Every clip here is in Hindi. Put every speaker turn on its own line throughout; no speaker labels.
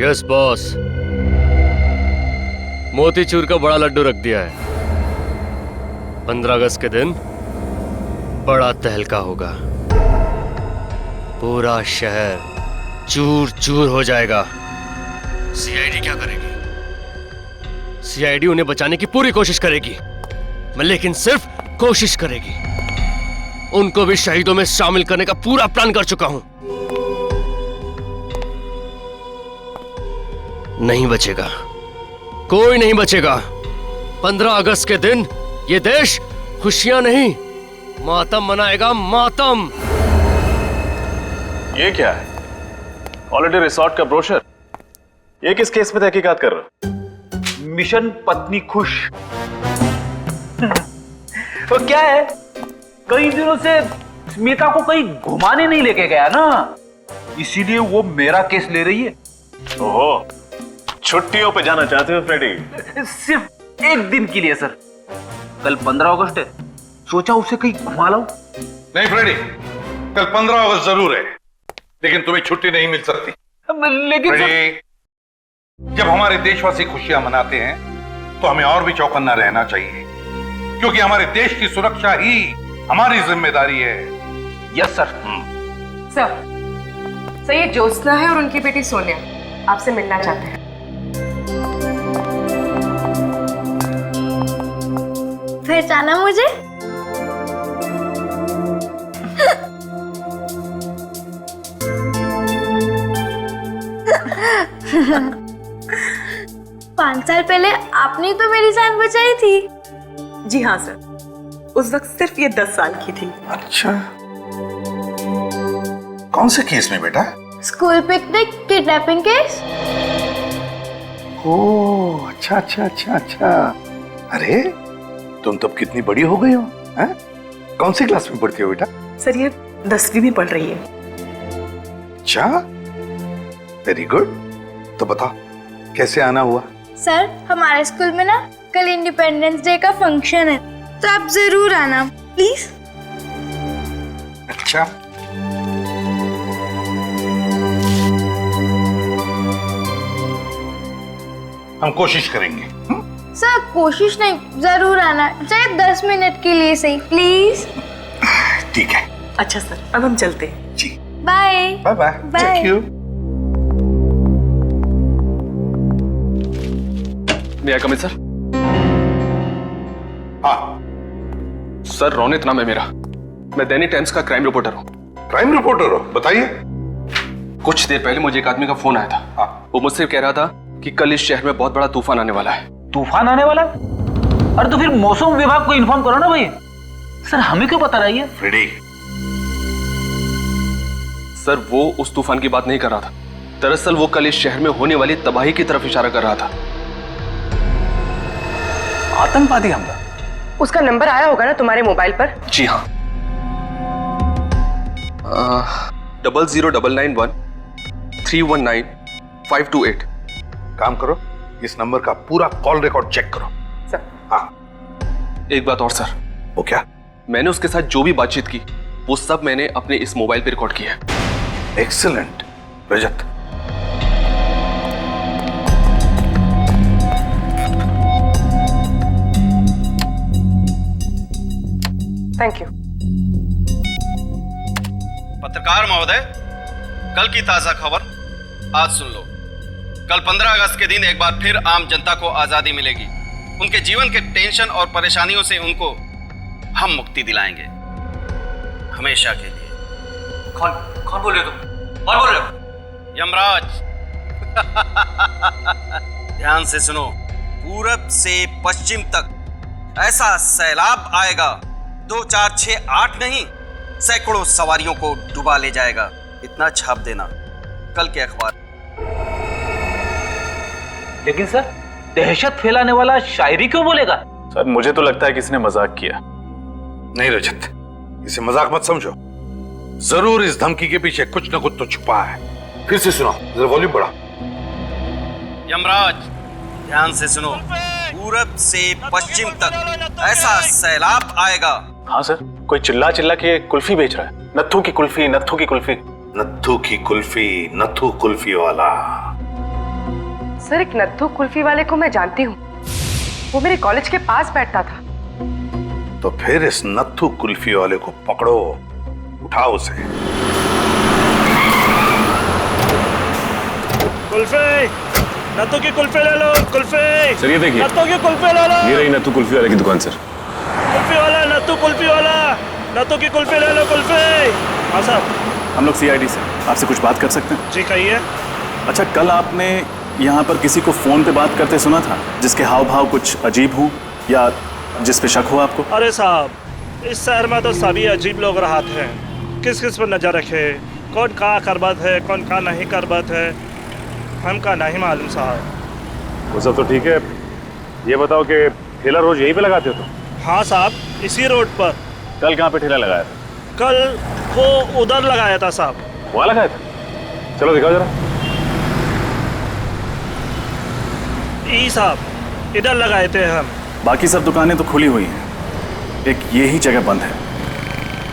यस बॉस, मोतीचूर का बड़ा लड्डू रख दिया है। 15 अगस्त के दिन बड़ा तहलका होगा, पूरा शहर चूर चूर हो जाएगा। सीआईडी क्या करेगी? सीआईडी उन्हें बचाने की पूरी कोशिश करेगी, लेकिन सिर्फ कोशिश करेगी। उनको भी शहीदों में शामिल करने का पूरा प्लान कर चुका हूं। नहीं बचेगा, कोई नहीं बचेगा। 15 अगस्त के दिन ये देश खुशियां नहीं, मातम मनाएगा, मातम।
ये क्या है? हॉलिडे रिसोर्ट का ब्रोशर। ये किस केस में तहकीकात कर रहे हो?
मिशन पत्नी खुश। तो क्या है, कई दिनों से स्मिता को कहीं घुमाने नहीं लेके गया ना, इसीलिए वो मेरा केस ले रही है।
ओहो, छुट्टियों पे जाना चाहते हो फ्रेडी?
सिर्फ एक दिन के लिए सर। कल 15 अगस्त है, सोचा उसे कहीं घुमा लाऊं।
नहीं फ्रेडी, कल 15 अगस्त जरूर है, लेकिन तुम्हें छुट्टी नहीं मिल सकती।
लेकिन
फ्रेडी, जब हमारे देशवासी खुशियां मनाते हैं तो हमें और भी चौकन्ना रहना चाहिए, क्योंकि हमारे देश की सुरक्षा ही हमारी जिम्मेदारी है।
Yes sir.
सर ये ज्योत्सना है और उनकी बेटी सोनिया आपसे मिलना चाहते हैं।
पहचाना मुझे? पांच साल पहले आपने तो मेरी जान बचाई थी।
जी हाँ सर, उस वक्त सिर्फ ये 10 साल की थी।
अच्छा, कौन से केस में बेटा?
School picnic kidnapping case.
Oh, अच्छा अच्छा अच्छा अच्छा। अरे तुम तब कितनी बड़ी हो गई हो, हैं? कौन सी क्लास में पढ़ती हो बेटा?
सर ये 10वीं में पढ़ रही है।
अच्छा, वेरी गुड। तो बताओ कैसे आना हुआ?
सर हमारे स्कूल में ना कल इंडिपेंडेंस डे का फंक्शन है, तो आप जरूर आना प्लीज।
अच्छा, हम कोशिश करेंगे।
सर कोशिश नहीं, जरूर आना, चाहे 10 मिनट के लिए सही, प्लीज।
ठीक है।
अच्छा सर, अब हम चलते हैं।
जी,
bye
bye bye.
Bye.
Thank you.
मैं कमिंग सर?
हाँ
सर, रोनित नाम है मेरा। मैं दैनिक टाइम्स का क्राइम रिपोर्टर हूँ।
क्राइम रिपोर्टर हो? बताइए।
कुछ देर पहले मुझे एक आदमी का फोन आया था।
हाँ।
वो मुझसे कह रहा था कि कल इस शहर में बहुत बड़ा तूफान आने वाला है।
तूफान आने वाला? अरे तो फिर मौसम विभाग को इन्फॉर्म करो ना भाई। सर हमें क्यों पता रही है?
फ्रेडी,
सर वो उस तूफान की बात नहीं कर रहा था। दरअसल वो कल इस शहर में होने वाली तबाही की तरफ इशारा कर रहा था।
आतंकवादी हमला?
उसका नंबर आया होगा ना तुम्हारे मोबाइल पर?
जी हाँ, 00991319 528।
काम करो, इस नंबर का पूरा कॉल रिकॉर्ड चेक करो।
सर।
हाँ।
एक बात और सर,
वो क्या?
मैंने उसके साथ जो भी बातचीत की वो सब मैंने अपने इस मोबाइल पे रिकॉर्ड किया है।
Excellent Rajat.
Thank you.
पत्रकार महोदय, कल की ताजा खबर आज सुन लो। कल 15 अगस्त के दिन एक बार फिर आम जनता को आजादी मिलेगी। उनके जीवन के टेंशन और परेशानियों से उनको हम मुक्ति दिलाएंगे, हमेशा के लिए।
कौन बोल रहे हो तुम? कौन बोल रहे हो?
यमराज। ध्यान से सुनो, पूरब से पश्चिम तक ऐसा सैलाब आएगा, 2 4 6 8 नहीं, सैकड़ों सवारियों को डुबा ले जाएगा। इतना छाप देना कल के अखबार।
लेकिन सर दहशत फैलाने वाला शायरी क्यों बोलेगा?
सर मुझे तो लगता है किसी ने मजाक किया।
नहीं रजत, इसे मजाक मत समझो। जरूर इस धमकी के पीछे कुछ न कुछ तो छुपा है। फिर से सुनो, जरा वॉल्यूम बढ़ा।
यमराज, ध्यान से सुनो, पूरब से पश्चिम तक ऐसा सैलाब आएगा।
हाँ सर, कोई चिल्ला चिल्ला के कुल्फी बेच रहा है। नत्थू की कुल्फी, नत्थू की कुल्फी।
नत्थू की कुल्फी, नत्थू कुल्फी वाला।
सर, एक नत्थू कुल्फी वाले को मैं जानती हूँ, वो मेरे कॉलेज के पास बैठता था।
तो फिर इस नत्थू कुल्फी वाले को पकड़ो, उठाओ उसे।
कुल्फी, नत्थू की कुल्फी ले लो। कुल्फी
सर ये देखिए,
नत्थू की कुल्फी ले लो।
ये रही नत्थू कुल्फी वाले की दुकान सर।
कुल्फी वाला, नत्थू कुल्फी वाला, नत्थू की कुल्फी ले लो। कुल्फी। हाँ साहब।
हम लोग सीआईडी से आपसे कुछ बात कर सकते हैं?
जी कहिए।
अच्छा, कल आपने यहाँ पर किसी को फोन पे बात करते सुना था जिसके हाव भाव कुछ अजीब हो या जिस पे शक हो आपको?
अरे साहब, इस शहर में तो सभी अजीब लोग रहते हैं, किस किस पर नजर रखे, कौन का करबत है, कौन का नहीं करबत है, हमका नहीं मालूम साहब।
वो सब तो ठीक है, ये बताओ कि ठेला रोज यहीं पे लगाते हो तुम?
हाँ साहब, इसी रोड पर।
कल कहाँ पे ठेला लगाया था?
कल वो उधर लगाया था साहब।
वहाँ लगाया था? चलो दिखाओ जरा।
ई साहब, इधर लगाए थे हम।
बाकी सब दुकानें तो खुली हुई हैं, एक ये ही जगह बंद है,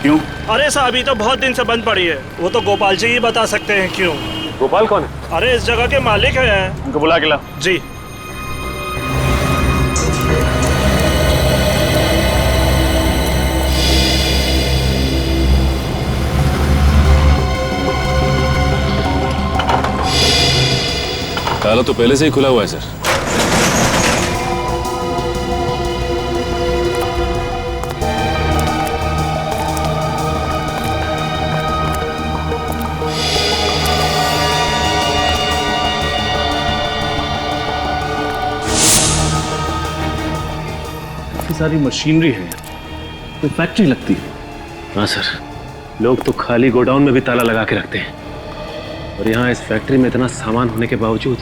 क्यों?
अरे साहब, ये तो बहुत दिन से बंद पड़ी है, वो तो गोपाल जी ही बता सकते हैं क्यों।
गोपाल कौन है?
अरे इस जगह के मालिक हैं।
उनको बुला के लाओ।
जी।
ताला तो पहले से ही खुला हुआ है सर।
सारी मशीनरी है, कोई फैक्ट्री लगती है।
हाँ सर, लोग तो खाली गोडाउन में भी ताला लगा के रखते हैं, और यहाँ इस फैक्ट्री में इतना सामान होने के बावजूद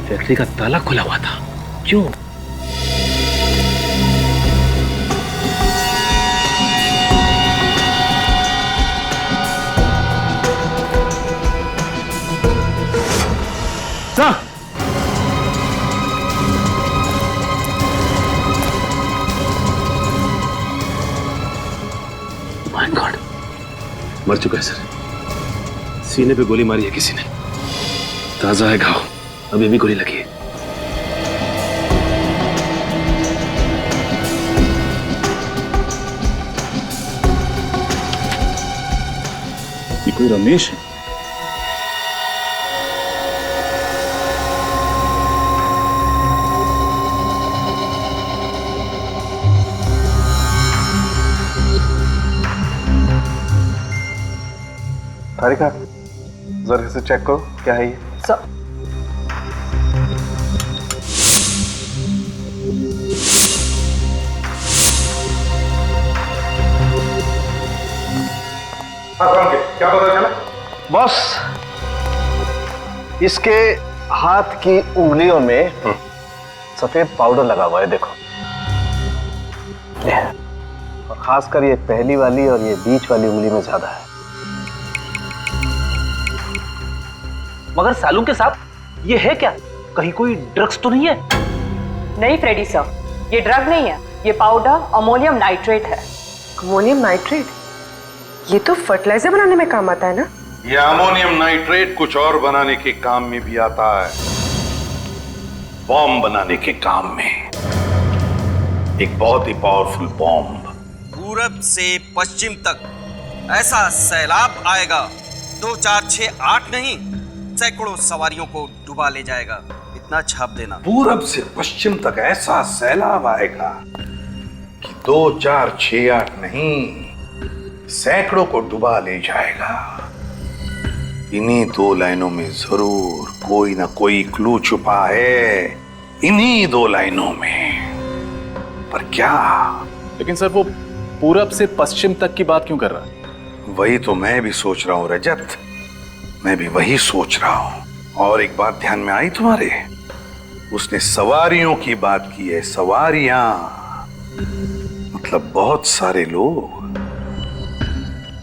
फैक्ट्री का ताला खुला हुआ था। क्यों? माय गॉड, मर चुका है सर। सीने पे गोली मारी है किसी ने, ताजा है घाव, अभी भी गोली लगी है।
ये कोई रमेश है?
तारिका, जरा से चेक करो क्या है ये।
सर,
क्या पता चला?
बॉस, इसके हाथ की उंगलियों में सफेद पाउडर लगा हुआ है, देखो। और खासकर ये पहली वाली और ये बीच वाली उंगली में ज्यादा है।
मगर सालू के साथ ये है क्या? कहीं कोई ड्रग्स तो नहीं है?
नहीं फ्रेडी सर, ये ड्रग नहीं है, ये पाउडर अमोनियम नाइट्रेट है। Ammonium nitrate? ये तो फर्टिलाइजर बनाने में काम आता है ना?
ये अमोनियम नाइट्रेट कुछ और बनाने के काम में भी आता है, बॉम्ब बनाने के काम में। एक बहुत ही पावरफुल बॉम्ब।
पूरब से पश्चिम तक ऐसा सैलाब आएगा, 2 4 6 8 नहीं, सैकड़ों सवारियों को डुबा ले जाएगा। इतना छाप देना।
पूरब से पश्चिम तक ऐसा सैलाब आएगा कि 2 4 6 8 नहीं, सैकड़ों को डुबा ले जाएगा। इन्हीं 2 लाइनों में जरूर कोई ना कोई क्लू छुपा है, इन्हीं 2 लाइनों में। पर क्या?
लेकिन सर, वो पूरब से पश्चिम तक की बात क्यों कर रहा है?
वही तो मैं भी सोच रहा हूं रजत, मैं भी वही सोच रहा हूं। और एक बात ध्यान में आई तुम्हारे, उसने सवारियों की बात की है। सवारियां मतलब बहुत सारे लोग,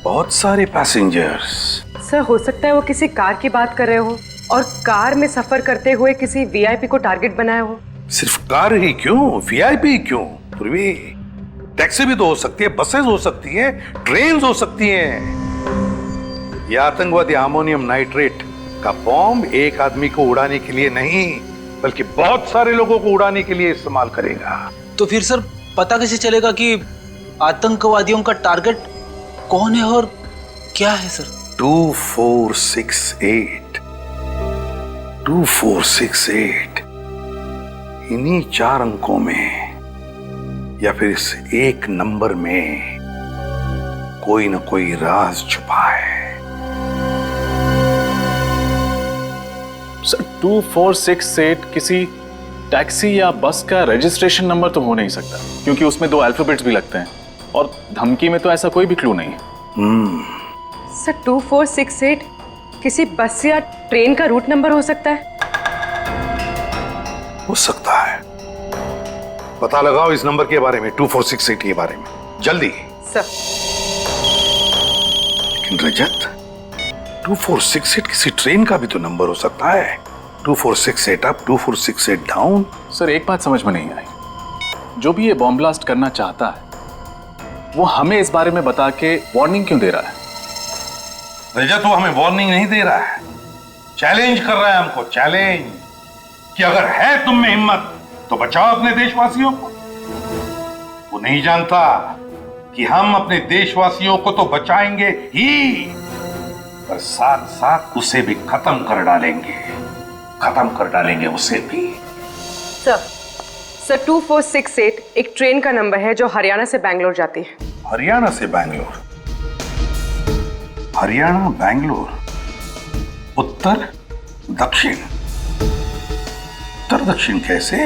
बहुत सारे पैसेंजर्स।
सर, हो सकता है वो किसी कार की बात कर रहे हो और कार में सफर करते हुए किसी वीआईपी को टारगेट बनाया हो।
सिर्फ कार ही क्यों, वीआईपी क्यों? पूर्वी, टैक्सी भी तो हो सकती है, बसेस हो सकती हैं, ट्रेन हो सकती हैं। ये आतंकवादी अमोनियम नाइट्रेट का बॉम्ब एक आदमी को उड़ाने के लिए नहीं, बल्कि बहुत सारे लोगों को उड़ाने के लिए इस्तेमाल करेगा।
तो फिर सर पता कैसे चलेगा कि आतंकवादियों का टारगेट कौन है और क्या है सर?
2468 2468 इन्हीं 4 अंकों में या फिर इस एक नंबर में कोई ना कोई राज छुपा है।
सर 2468 किसी टैक्सी या बस का रजिस्ट्रेशन नंबर तो हो नहीं सकता, क्योंकि उसमें 2 अल्फाबेट्स भी लगते हैं और धमकी में तो ऐसा कोई भी क्लू नहीं है।
सर 2468 किसी बस या ट्रेन का रूट नंबर हो सकता है?
हो सकता है। पता लगाओ इस नंबर के बारे में, 2468 के बारे में, जल्दी।
सर
लेकिन रजत, 2468 किसी ट्रेन का भी तो नंबर हो सकता है। 2468 अप, 2468 डाउन।
सर एक बात समझ में नहीं आई, जो भी ये बॉम्ब ब्लास्ट करना चाहता है वो हमें इस बारे में बता के वार्निंग क्यों दे रहा है?
रजत वो हमें वार्निंग नहीं दे रहा है, चैलेंज कर रहा है हमको, चैलेंज कि अगर है तुम में हिम्मत तो बचाओ अपने देशवासियों को। वो नहीं जानता कि हम अपने देशवासियों को तो बचाएंगे ही, पर साथ साथ उसे भी खत्म कर डालेंगे, खत्म कर डालेंगे उसे भी।
सर 2468 एक ट्रेन का नंबर है जो हरियाणा से बैंगलोर जाती है।
हरियाणा से बैंगलोर? हरियाणा बैंगलोर, उत्तर दक्षिण। उत्तर दक्षिण कैसे?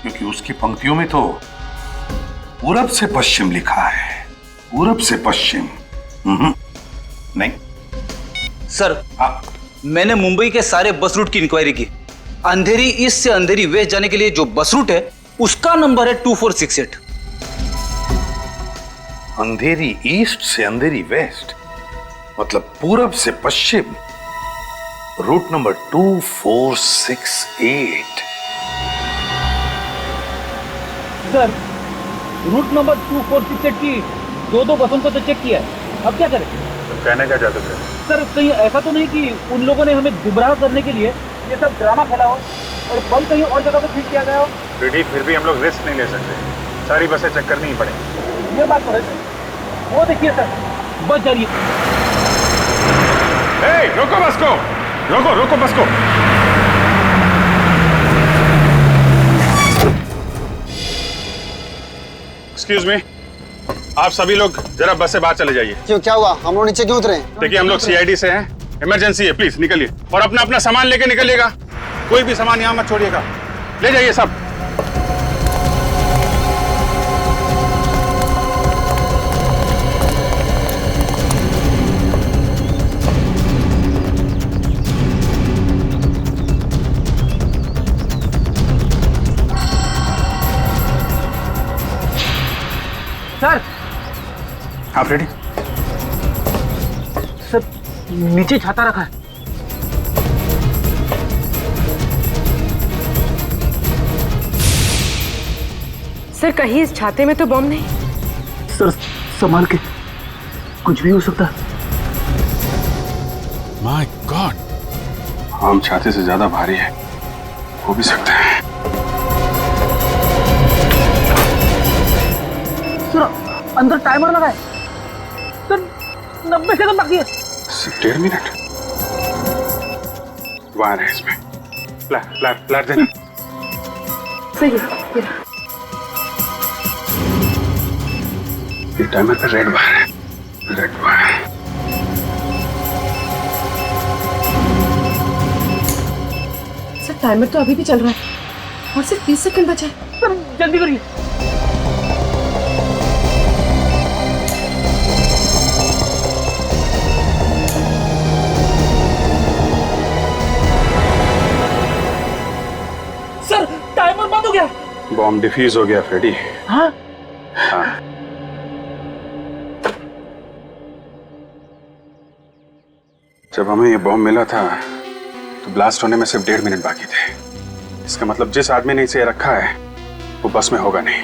क्योंकि उसकी पंक्तियों में तो पूरब से पश्चिम लिखा है, पूरब से पश्चिम। नहीं
सर मैंने मुंबई के सारे बस रूट की इंक्वायरी की। अंधेरी ईस्ट से अंधेरी वेस्ट जाने के लिए जो बस रूट है उसका नंबर है 2468।
अंधेरी ईस्ट से अंधेरी वेस्ट मतलब पूरब से पश्चिम, route number 2468।
Sir route number 2468 की 2 बसों को तो चेक किया है, अब क्या करें?
कहने क्या चाहते थे?
सर कहीं ऐसा तो नहीं कि उन लोगों ने हमें गुमराह करने के लिए ये सब ड्रामा खेला हो और बम कहीं और जगह पे फिट किया गया हो?
फिर भी हम लोग रिस्क नहीं ले सकते, सारी बसें चेक करनी ही पड़ेगी।
ये बात तो है सर। वो देखिए सर, बस जा रही है।
रोको बस को, रोको बस को। एक्सक्यूज मी, आप सभी लोग जरा बस से बाहर चले जाइए।
क्यों, क्या हुआ? हम लोग नीचे क्यों उतरे?
देखिए हम लोग सीआईडी से हैं, इमरजेंसी है, प्लीज निकलिए और अपना अपना सामान लेके निकलिएगा। कोई भी सामान यहाँ मत छोड़िएगा, ले जाइए सब।
सर
आप रेडी?
सर नीचे छाता रखा है।
सर कहीं इस छाते में तो बम नहीं?
सर संभाल के, कुछ भी हो सकता है।
माय गॉड, आम छाते से ज्यादा भारी है, हो भी सकता है।
सर अंदर टाइमर लगा है सर, 90 सेकंड बाकी है।
1.5 मिनट वायर है इसमें, फ्लैट देना।
सही है।
ये टाइमर पे रेड वायर है, रेड वायर।
सर टाइमर तो अभी भी चल रहा है और सिर्फ 30 सेकंड बचा है।
सर जल्दी करिए। सर टाइमर बंद हो गया।
बॉम्ब डिफ्यूज हो गया फ्रेडी।
हाँ?
हाँ। जब हमें ये बॉम्ब मिला था तो ब्लास्ट होने में सिर्फ 1.5 मिनट बाकी थे। इसका मतलब जिस आदमी ने इसे रखा है वो बस में होगा नहीं,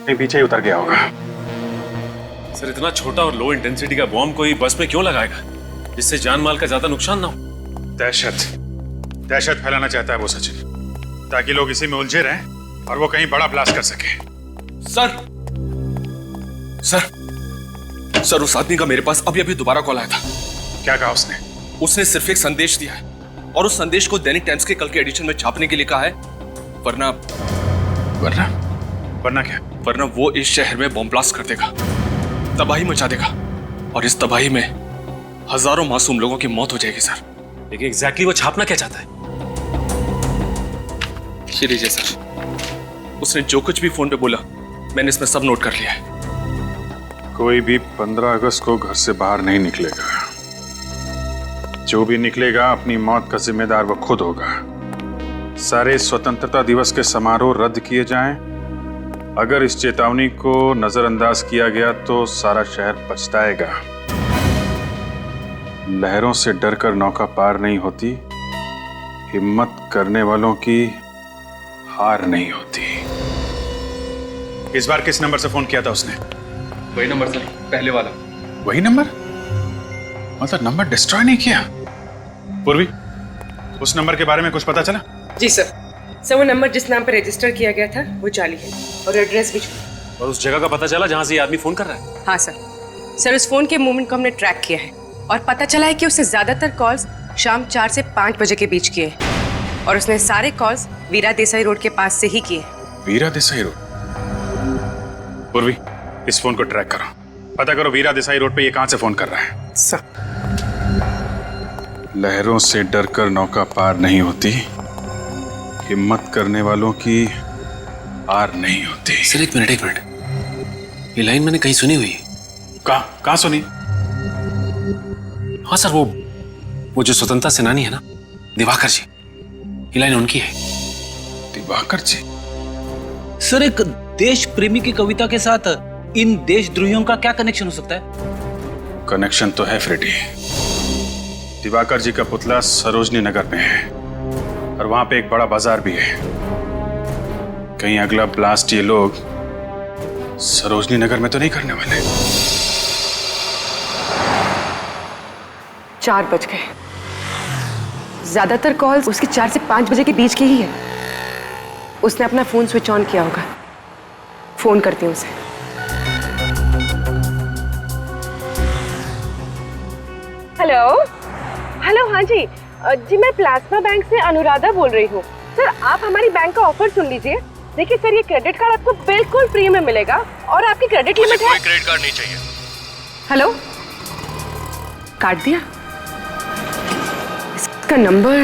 कहीं पीछे ही उतर गया होगा।
सर इतना छोटा और लो इंटेंसिटी का बॉम्ब कोई बस में क्यों लगाएगा जिससे जान माल का ज्यादा नुकसान ना हो?
दहशत फैलाना चाहता है वो सचिन, ताकि लोग इसी में उलझे रहें और वो कहीं बड़ा ब्लास्ट कर सके।
सर उस आदमी का मेरे पास अभी अभी दोबारा कॉल आया था।
क्या कहा उसने?
उसने सिर्फ एक संदेश दिया है और उस संदेश को दैनिक टाइम्स के कल के एडिशन में छापने के लिए कहा है, वरना
क्या?
वरना वो इस शहर में बॉम्ब ब्लास्ट कर देगा, तबाही मचा देगा और इस तबाही में हजारों मासूम लोगों की मौत हो जाएगी सर।
लेकिन एग्जैक्टली वो छापना क्या चाहता है?
ये लीजिए सर, उसने जो कुछ भी फोन पे बोला मैंने इसमें सब नोट कर लिया है।
कोई भी 15 अगस्त को घर से बाहर नहीं निकलेगा। जो भी निकलेगा अपनी मौत का जिम्मेदार वो खुद होगा। सारे स्वतंत्रता दिवस के समारोह रद्द किए जाएं। अगर इस चेतावनी को नजरअंदाज किया गया तो सारा शहर पछताएगा। लहरों से डरकर नौका पार नहीं होती, हिम्मत करने वालों की हार नहीं होती। इस बार किस नंबर से फोन किया था उसने?
वही नंबर सर, पहले वाला।
वही नंबर? मतलब नंबर डिस्ट्रॉय नहीं किया? पूर्वी, उस नंबर के बारे में कुछ पता चला?
जी सर वो नंबर जिस नाम पर रजिस्टर किया गया था वो जाली है और एड्रेस भी।
और उस जगह का पता चला जहां से ये आदमी फोन कर रहा है?
हाँ सर उस फोन के मूवमेंट को हमने ट्रैक किया है और पता चला है कि उसने ज्यादातर कॉल्स शाम 4 से 5 बजे के बीच किए और उसने सारे कॉल्स वीरा देसाई रोड के पास से ही किए।
वीरा देसाई रोड? पूर्वी, इस फोन को ट्रैक करो, पता करो वीरा देसाई रोड पे ये कहां से फोन कर रहा है।
सर
लहरों से डरकर नौका पार नहीं होती, हिम्मत करने वालों की हार नहीं होती।
सर एक मिनट, ये लाइन मैंने कहीं सुनी हुई है।
कहां सुनी?
हाँ सर, वो जो स्वतंत्रता सेनानी है ना, दिवाकर जी, ये लाइन उनकी है।
दिवाकर जी?
सर एक देश प्रेमी की कविता के साथ इन देशद्रोहियों का क्या कनेक्शन हो सकता है?
कनेक्शन तो है फ्रेडी। दिवाकर जी का पुतला सरोजनी नगर में है और वहां पे एक बड़ा बाजार भी है। कहीं अगला ब्लास्ट ये लोग सरोजनी नगर में तो नहीं करने वाले?
4 बज गए। ज्यादातर कॉल्स उसकी 4 से 5 बजे के बीच की ही है। उसने अपना फोन स्विच ऑन किया होगा। फोन करती हूँ उसे। हेलो हाँ जी मैं प्लाज्मा बैंक से अनुराधा बोल रही हूँ। सर आप हमारी बैंक का ऑफर सुन लीजिए। देखिए सर, ये क्रेडिट कार्ड आपको बिल्कुल फ्री में मिलेगा और आपकी क्रेडिट लिमिट है।
कोई क्रेडिट कार्ड नहीं चाहिए।
हेलो, काट दिया? इसका नंबर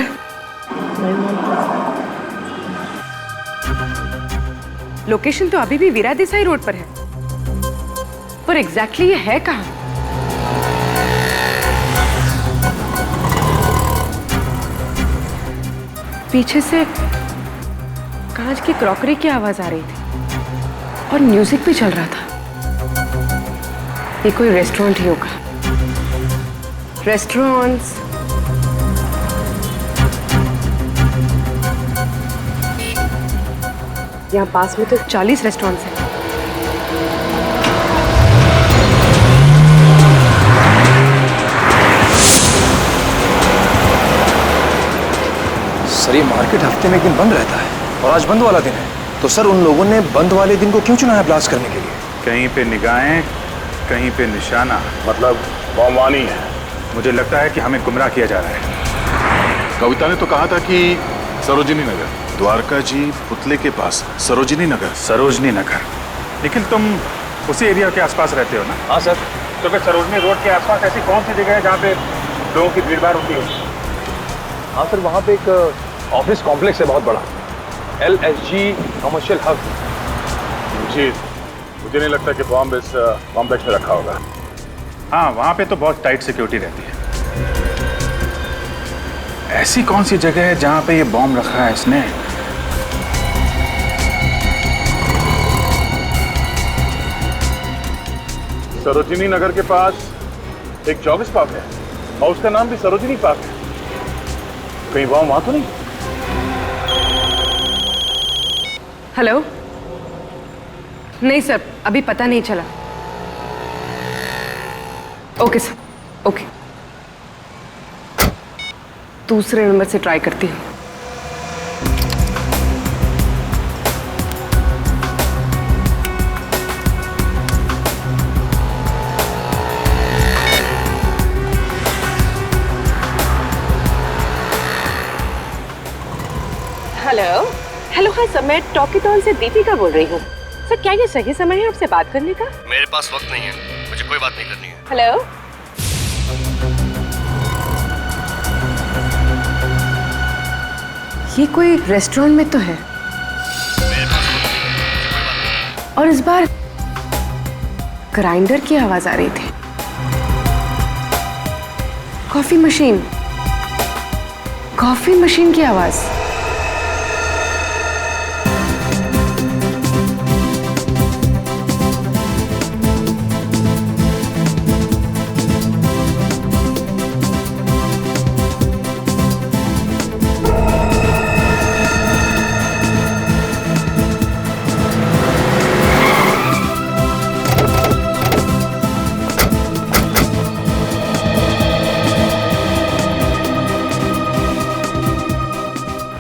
लोकेशन तो अभी भी वीरा देसाई रोड पर है, पर एग्जैक्टली ये है कहाँ? पीछे से कांच की क्रॉकरी की आवाज आ रही थी और म्यूजिक भी चल रहा था। ये कोई रेस्टोरेंट ही होगा। रेस्टोरेंट्स, यहाँ पास में तो 40 रेस्टोरेंट्स हैं।
सर ये मार्केट हफ्ते में एक दिन बंद रहता है और आज बंद वाला दिन है, तो सर उन लोगों ने बंद वाले दिन को क्यों चुना है ब्लास्ट करने के लिए?
कहीं पे निगाहें, कहीं पे निशाना,
मतलब बमवानी है।
मुझे लगता है कि हमें गुमराह किया जा रहा है।
कविता ने तो कहा था कि सरोजिनी नगर, द्वारका जी पुतले के पास सरोजिनी नगर।
सरोजनी नगर? लेकिन तुम उसी एरिया के आसपास रहते हो ना?
हाँ सर।
तो फिर सरोजनी रोड के आसपास ऐसी कौन सी जगह है जहाँ पे लोगों की भीड़ भाड़ होती है?
हाँ सर, वहाँ पे एक ऑफिस कॉम्प्लेक्स है बहुत बड़ा, LSG कमर्शियल हब।
मुझे नहीं लगता कि बॉम्ब इस कॉम्प्लेक्स में रखा होगा।
हाँ, वहाँ पे तो बहुत टाइट सिक्योरिटी रहती है। ऐसी कौन सी जगह है जहाँ पे ये बॉम्ब रखा है इसने?
सरोजिनी नगर के पास एक जॉगिंग पार्क है और उसका नाम भी सरोजिनी पार्क है। कहीं बॉम्ब वहां तो नहीं?
हेलो, नहीं सर, अभी पता नहीं चला। Okay sir, okay. दूसरे नंबर से ट्राई करती हूँ। हेलो हेलो, हाँ सर, मैं टॉकीटॉन से दीपिका बोल रही हूँ। सर, क्या ये सही समय है आपसे बात करने का?
मेरे पास वक्त नहीं है, मुझे कोई बात नहीं करनी है।
हेलो, ये कोई रेस्टोरेंट में तो है और इस बार ग्राइंडर की आवाज आ रही थी। कॉफी मशीन की आवाज।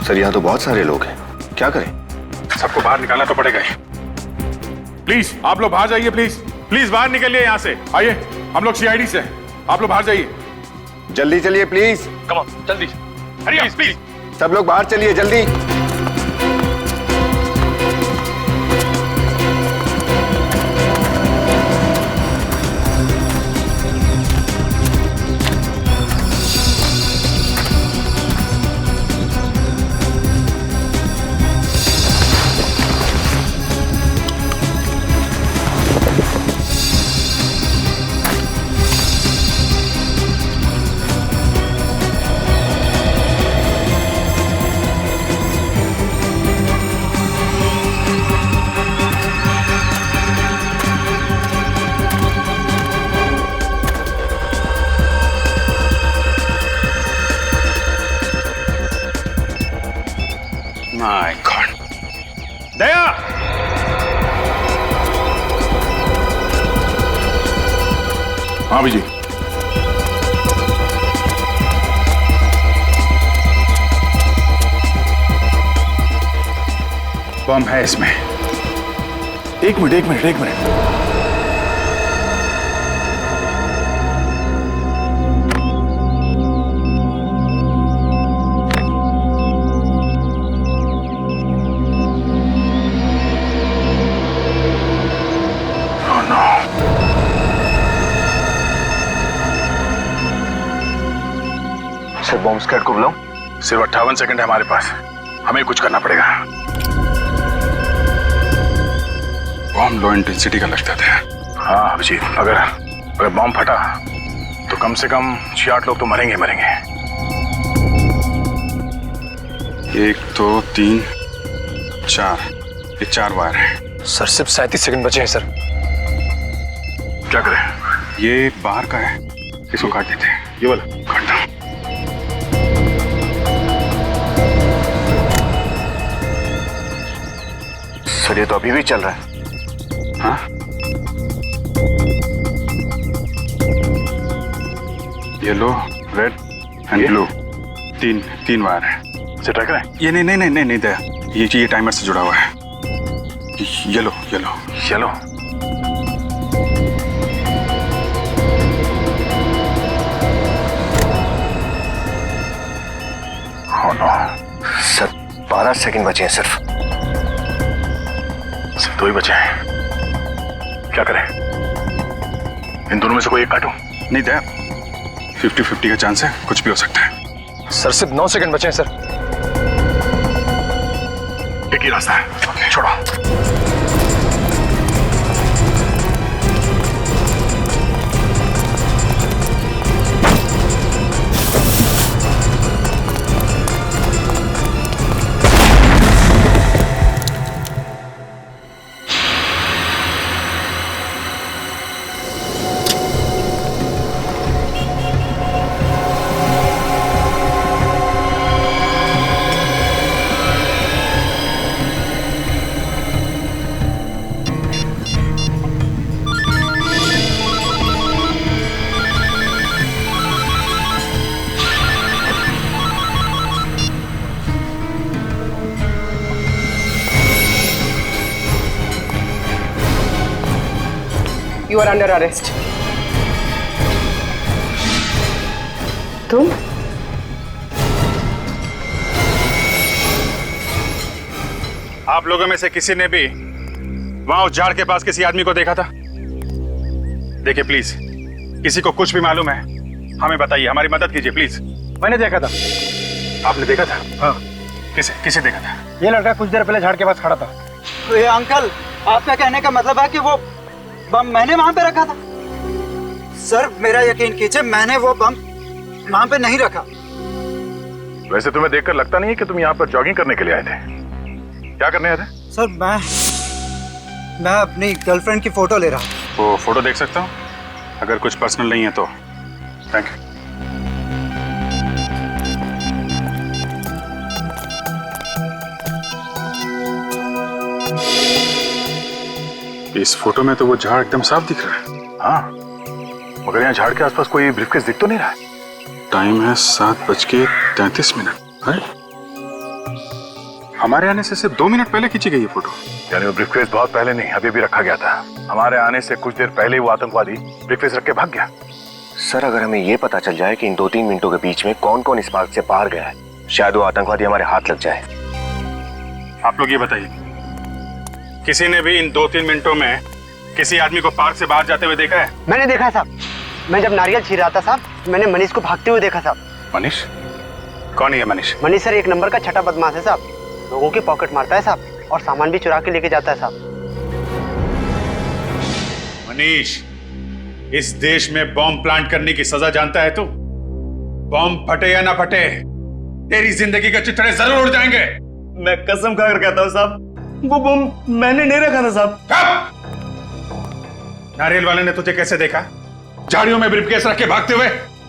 सर, यहाँ तो बहुत सारे लोग हैं, क्या करें?
सबको बाहर निकालना तो पड़ेगा ही।
प्लीज आप लोग बाहर जाइए, प्लीज प्लीज बाहर निकलिए यहाँ से। आइए, हम लोग सीआईडी से हैं, आप लोग बाहर जाइए।
जल्दी चलिए प्लीज।
कम ऑन, जल्दी। प्लीज प्लीज
सब लोग बाहर चलिए जल्दी।
My God.
दया, हाँ विजय।
बम है इसमें।
एक मिनट।
सर, बॉम्ब स्क्वाड को बुलाऊं?
सिर्फ 58 सेकंड है हमारे पास, हमें कुछ करना पड़ेगा। बॉम्ब लो इंटेंसिटी का लगता था।
हाँ अभिजीत, अगर बॉम्ब फटा तो कम से कम 6-8 लोग तो मरेंगे।
1 2 3 4, ये 4 वायर है।
सर, सिर्फ 37 सेकंड बचे हैं सर।
क्या करें?
ये बाहर का है, इसको काट देते हैं।
ये वाला
काटना।
सर, ये तो अभी भी चल रहा है।
हाँ? येलो, रेड एंड ब्लू, तीन वायर है।
इसे ट्राई करें?
ये नहीं दया, ये टाइमर से जुड़ा हुआ है। Yellow.
Oh no. Sir, 12 second बचे हैं सिर्फ।
2 ही बचे हैं, क्या करें? इन दोनों में से कोई एक काटूं?
नहीं दया, 50-50 का चांस है, कुछ भी हो सकता है।
सर, सिर्फ 9 सेकंड बचे हैं सर।
एक ही रास्ता है, छोड़ो।
You are under arrest.
तुम?
आप लोगों में से किसी ने भी वहां उस झाड़ के पास किसी आदमी को देखा था? देखिए प्लीज, किसी को कुछ भी मालूम है हमें बताइए, हमारी मदद कीजिए प्लीज।
मैंने देखा था।
आपने देखा था?
हाँ।
किसे देखा था?
ये लड़का कुछ देर पहले झाड़ के पास खड़ा था।
तो ये अंकल, आपका कहने का मतलब है कि वो बम मैंने वहां पे रखा था? सर मेरा यकीन कीजिए, मैंने वो बम वहां पे नहीं रखा।
वैसे तुम्हें देखकर लगता नहीं है कि तुम यहाँ पर जॉगिंग करने के लिए आए थे। क्या करने आए थे?
सर मैं अपनी गर्लफ्रेंड की फोटो ले रहा हूँ।
वो फोटो देख सकता हूँ? अगर कुछ पर्सनल नहीं है तो थैंक यू। इस फोटो में तो वो झाड़ एकदम साफ दिख रहा है।
हाँ, मगर यहाँ झाड़ के आसपास कोई ब्रीफकेस दिख तो नहीं रहा है।
टाइम है 7:33 है? हमारे आने से सिर्फ 2 मिनट पहले खींची गई ये फोटो।
यानी वो ब्रीफकेस बहुत पहले नहीं, अभी भी रखा गया था। हमारे आने से कुछ देर पहले ही वो आतंकवादी ब्रीफकेस रख के भाग गया।
सर अगर हमें ये पता चल जाए कि इन 2-3 मिनटों के बीच में कौन कौन इस पार्क से बाहर गया है, शायद वो आतंकवादी हमारे हाथ लग जाए।
आप लोग ये बताइए, किसी ने भी इन 2-3 मिनटों में किसी आदमी को पार्क से बाहर जाते हुए देखा है?
मैंने देखा है साहब। मैं जब नारियल छील रहा था साहब, मैंने मनीष को भागते हुए देखा साहब।
मनीष? कौन है मनीष?
मनीष सर 1 नंबर का छठा बदमाश है साहब। लोगों की पॉकेट मारता है साहब और सामान भी चुरा के लेके जाता है साहब।
मनीष, इस देश में बॉम्ब प्लांट करने की सजा जानता है तू? बॉम्ब फटे या ना फटे, तेरी जिंदगी के चिथड़े जरूर उड़ जाएंगे।
मैं कसम खाकर कहता हूँ साहब, वो बम मैंने नहीं रखा था साहब।
नारियल वाले ने तुझे कैसे देखा झाड़ियों में ब्रीफकेस रख के भागते हुए?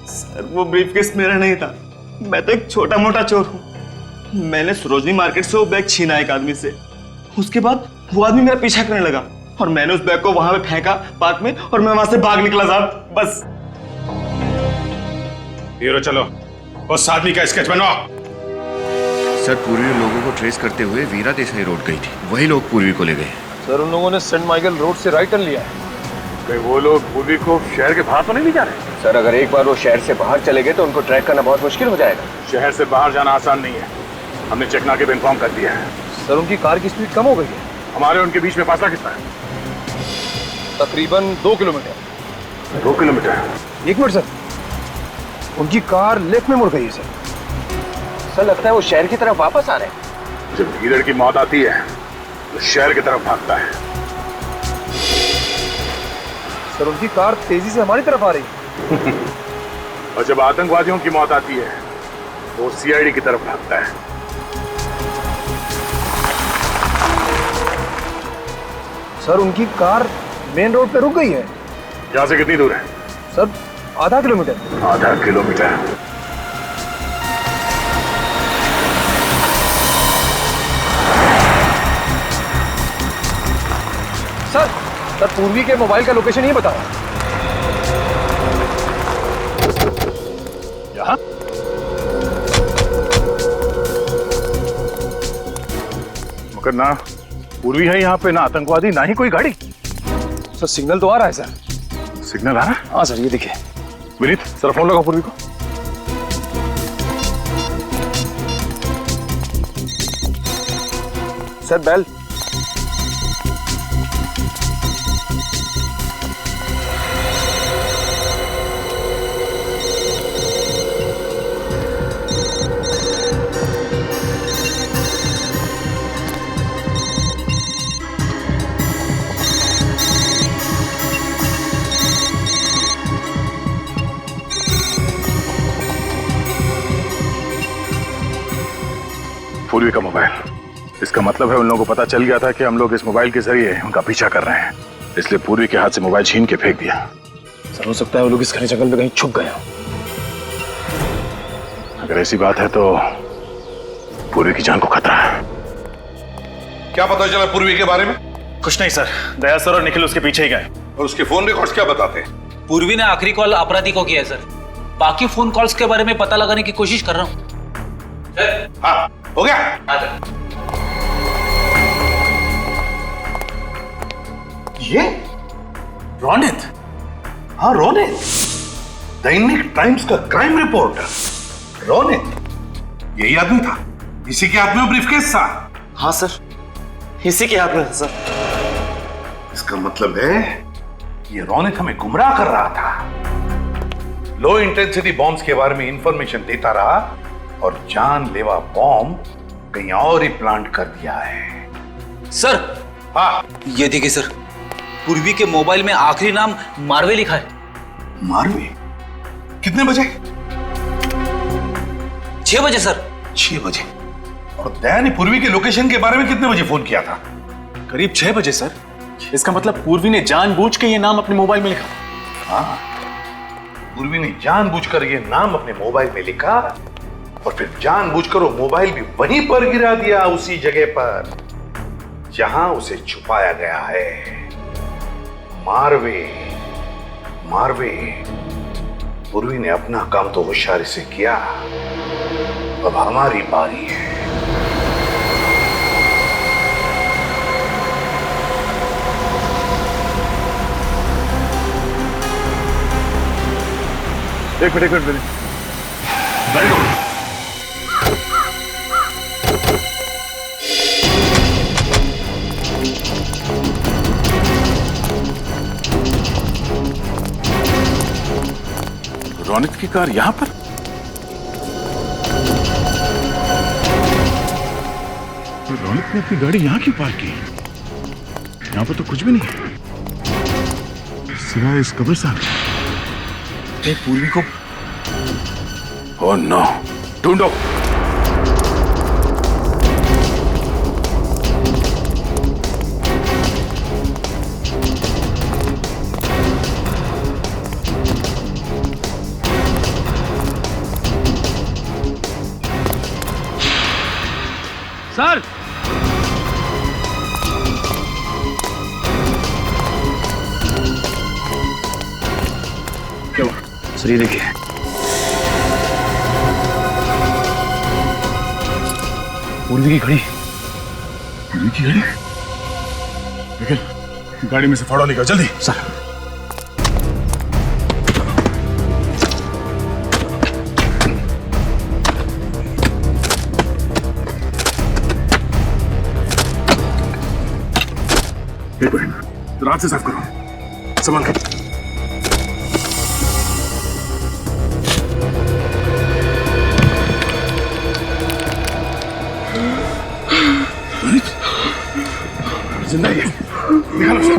सर वो ब्रीफकेस मेरा नहीं था, मैं तो एक छोटा मोटा चोर हूँ। मैंने सरोजनी मार्केट से वो बैग छीना एक आदमी से। उसके बाद वो आदमी मेरा पीछा करने लगा और मैंने उस बैग को वहां पे फेंका पार्क में और मैं वहां से भाग निकला साहब, बस।
हीरो चलो, उस आदमी का स्केच बनवाओ।
सर पूर्वी लोगों को ट्रेस करते हुए वीरा देसाई रोड गई थी, वही लोग पूर्वी को ले गए।
सर उन लोगों ने सेंट माइकल रोड से राइट टर्न लिया है।
वो लोग पूर्वी को शहर के बाहर तो नहीं ले जा रहे?
सर अगर एक बार वो शहर से बाहर चले गए तो उनको ट्रैक करना बहुत मुश्किल हो जाएगा।
शहर से बाहर जाना आसान नहीं है, हमने चेकना के इन्फॉर्म कर दिया है।
सर उनकी कार की स्पीड कम हो गई है।
हमारे उनके बीच में फासला कितना है?
तकरीबन 2 किलोमीटर।
2 किलोमीटर?
1 मिनट सर, उनकी कार लेफ्ट में मुड़ गई है सर।
सर लगता है वो शहर की तरफ वापस आ रहे हैं।
जब लीडर की मौत आती है तो शहर की तरफ भागता है।
सर उनकी कार तेजी से हमारी तरफ आ रही है।
और जब आतंकवादियों की मौत आती है तो वो सीआईडी की तरफ भागता है।
सर उनकी कार मेन रोड पे रुक गई है।
यहाँ से कितनी दूर है?
सर आधा किलोमीटर।
आधा किलोमीटर?
सर पूर्वी के मोबाइल का लोकेशन ही बताओ।
यहाँ? मगर ना पूर्वी है यहाँ पे, ना आतंकवादी, ना ही कोई गाड़ी।
सर सिग्नल तो आ रहा है सर।
सिग्नल आ रहा है?
हाँ सर, ये देखिए।
विनीत सर फोन लगाओ पूर्वी को।
Sir bell.
पूर्वी का मोबाइल, इसका मतलब है उन लोगों को पता चल गया था कि हम लोग इस मोबाइल के जरिए उनका पीछा कर रहे हैं, इसलिए पूर्वी के हाथ से मोबाइल छीन के फेंक दिया।
सर हो सकता है वो लोग इस घने जंगल में कहीं छुप गए हों।
अगर ऐसी बात है तो पूर्वी की जान को खतरा है।
क्या पता चला पूर्वी के बारे में?
कुछ नहीं सर, दया सर और निखिल उसके पीछे ही गए।
और उसके फोन रिकॉर्ड्स क्या बताते हैं?
पूर्वी ने आखिरी कॉल अपराधी को किया है सर। बाकी फोन कॉल्स के बारे में पता लगाने की कोशिश कर रहा हूँ।
हाँ हो गया। रोनित? हाँ रोनित, दैनिक टाइम्स का क्राइम रिपोर्टर रोनित। यही आदमी था, इसी के हाथ में ब्रीफकेस था।
हाँ सर, इसी के हाथ में था सर।
इसका मतलब है ये रोनित हमें गुमराह कर रहा था, लो इंटेंसिटी बॉम्ब्स के बारे में इंफॉर्मेशन देता रहा और जानलेवा बॉम्ब कहीं और ही प्लांट कर दिया है।
सर,
हाँ
ये देखिए सर, पूर्वी के मोबाइल में आखिरी नाम मारवे लिखा है।
मारवे? कितने बजे?
6 बजे सर।
6 बजे? और दया ने पूर्वी के लोकेशन के बारे में कितने बजे फोन किया था?
करीब 6 बजे सर। इसका मतलब पूर्वी ने जानबूझ के ये नाम अपने मोबाइल में लिखा।
हाँ, पूर्वी ने जानबूझकर ये नाम अपने मोबाइल में लिखा और फिर जानबूझकर वो मोबाइल भी वहीं पर गिरा दिया, उसी जगह पर जहां उसे छुपाया गया है। मारवे, मारवे। पूर्वी ने अपना काम तो होशियारी से किया, अब हमारी बारी है।
एक मिनट वेरी गुड।
रोनित की कार यहां पर?
तो रोनित ने अपनी गाड़ी यहां क्यों पार्क की? यहां पर तो कुछ भी नहीं है सिवाय इस कब्रिस्तान।
पूर्वी को ओह नो, ढूंढो।
सर,
सर ये देखिए, पूर्वी की घड़ी। पूर्वी की घड़ी? निकल, गाड़ी में से फाड़ो, निकल जल्दी। सर एक मिनट, रात से साफ करो, संभाल कर। जिंदा है, निकालो उसे।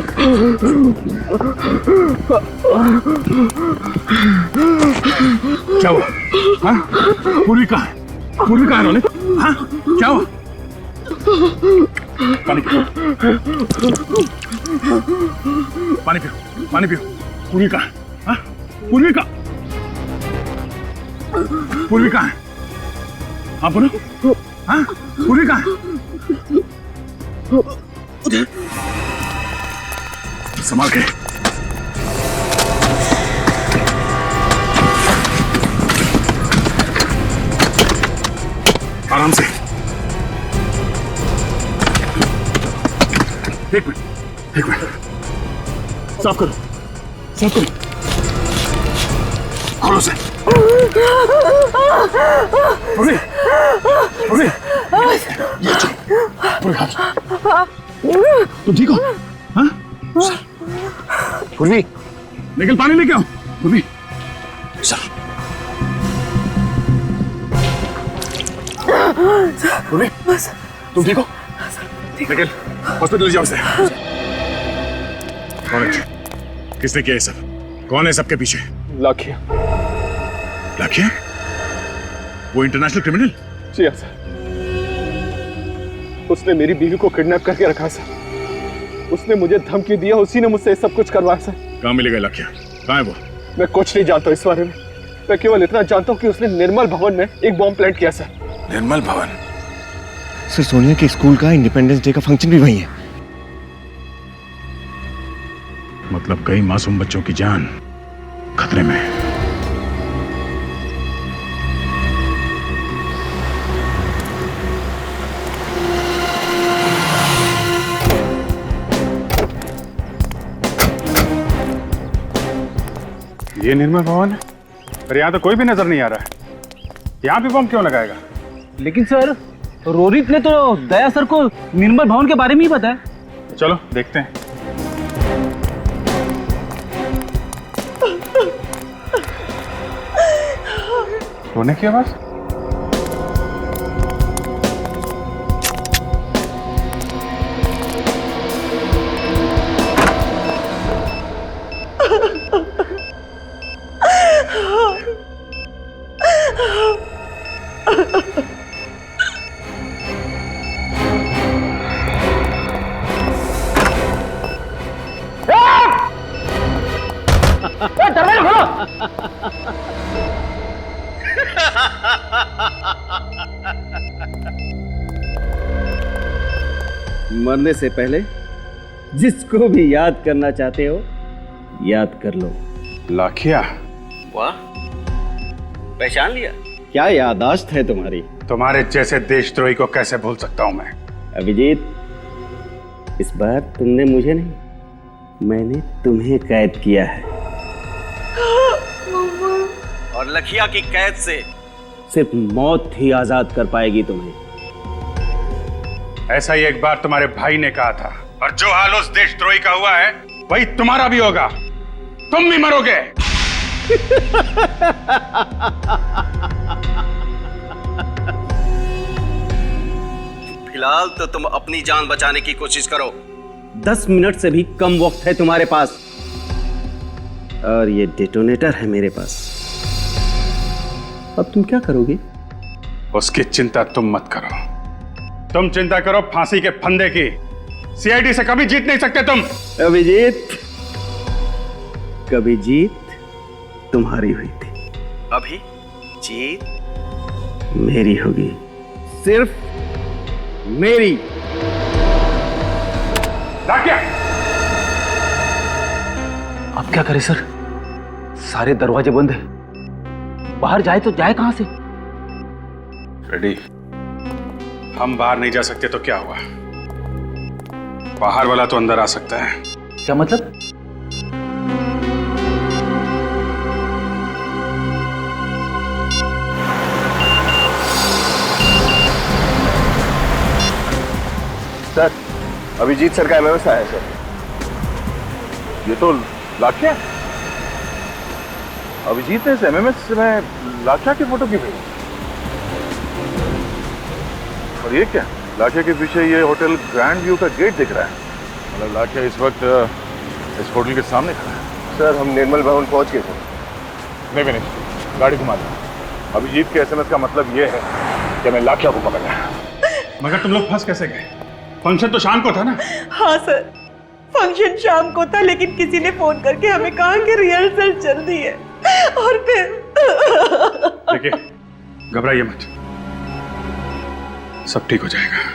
क्या हुआ? हाँ? पूर्वी कहाँ है? पूर्वी कहाँ है रोनित? हाँ? क्या हुआ? पानी पियो, पानी पियो, पानी पियो। पूर्वी कहाँ है? हाँ? पूर्वी कहाँ? पूर्वी कहाँ है? हाँ बोलो। हाँ? पूर्वी कहाँ है? संभाल के। आराम से। एक मिनट, एक मिनट। साफ करो, साफ करो। खोलो से। पूरी, पूरी। ये चलो, पूरी हाथ। तुम ठीक हो? हाँ? पूर्वी, निकल, पानी लेके आओ। पूर्वी, सर। पूर्वी, तुम ठीक हो? निकल, हॉस्पिटल ले जाओ उसे। कौन है? किसने किया ये सब? कौन है सबके पीछे?
लाखिया।
लाखिया? वो इंटरनेशनल क्रिमिनल?
जी हाँ सर, उसने मेरी बीवी को किडनैप करके रखा सर। उसने मुझे धमकी दिया, उसी ने मुझसे सब कुछ करवाया सर।
कहाँ मिलेगा लाखिया? कहाँ है वो?
मैं कुछ नहीं जानता इस बारे में। मैं केवल इतना जानता हूँ कि उसने निर्मल भवन में एक बॉम्ब प्लांट किया सर।
निर्मल भवन?
सर, सोनिया के स्कूल का इंडिपेंडेंस डे का फंक्शन भी वही है।
मतलब कई मासूम बच्चों की जान खतरे में है।
ये निर्मल भवन है, पर यहाँ तो कोई भी नजर नहीं आ रहा है। यहाँ भी बम क्यों लगाएगा?
लेकिन सर रोहित ने तो दया सर को निर्मल भवन के बारे में ही बताया।
चलो देखते हैं। रोने की आवाज?
दरवाजा खोलो।
मरने से पहले जिसको भी याद करना चाहते हो याद कर लो।
लाखिया,
वाह, पहचान लिया? क्या याददाश्त है तुम्हारी।
तुम्हारे जैसे देशद्रोही को कैसे भूल सकता हूं मैं।
अभिजीत, इस बार तुमने मुझे नहीं, मैंने तुम्हें कैद किया है।
और लखिया की कैद से
सिर्फ मौत ही आजाद कर पाएगी तुम्हें।
ऐसा ही एक बार तुम्हारे भाई ने कहा था, और जो हाल उस देशद्रोही का हुआ है वही तुम्हारा भी होगा। तुम भी मरोगे।
फिलहाल तो तुम अपनी जान बचाने की कोशिश करो।
10 मिनट से भी कम वक्त है तुम्हारे पास, और ये डेटोनेटर है मेरे पास। अब तुम क्या करोगे?
उसकी चिंता तुम मत करो। तुम चिंता करो फांसी के फंदे की। सीआईडी से कभी जीत नहीं सकते तुम।
अभिजीत, कभी जीत तुम्हारी हुई थी,
अभी जीत
मेरी होगी, सिर्फ मेरी।
अब क्या करें सर? सारे दरवाजे बंद हैं। बाहर जाए तो जाए कहां से?
रेडी, हम बाहर नहीं जा सकते तो क्या हुआ? बाहर वाला तो अंदर आ सकता है।
क्या मतलब?
सर, अभिजीत सर का एमएमएस आया है सर। ये तो लाखिया। अभिजीत ने इस एमएमएस में लाखिया की फोटो क्यों भेजी? और ये क्या? लाखिया के पीछे ये होटल ग्रैंड व्यू का गेट दिख रहा है। मतलब लाखिया इस वक्त इस होटल के सामने खड़ा है। सर, हम निर्मल भवन पहुंच गए थे। नहीं, गाड़ी घुमा दो। अभिजीत के एसएमएस का मतलब ये है कि मैं लाखिया को पकड़ रहा।
मगर तुम लोग फंस कैसे गए? फंक्शन तो शाम को था ना?
हाँ सर, फंक्शन शाम को था, लेकिन किसी ने फोन करके हमें कहा कि रिहर्सल चल रही है, और फिर
देखिए, घबराइए मत, सब ठीक हो जाएगा।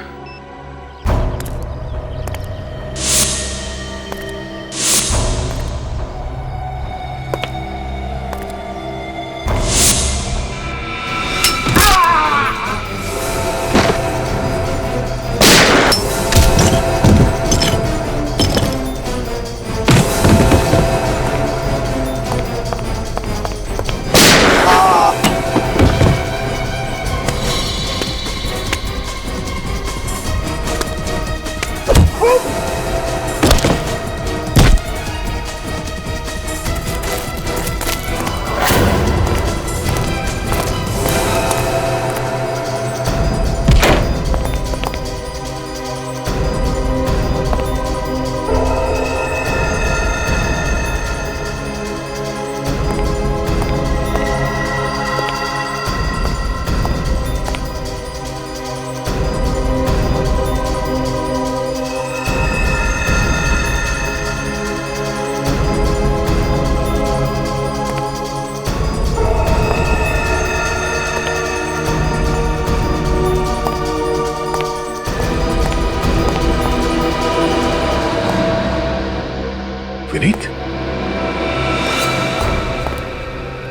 विनीत,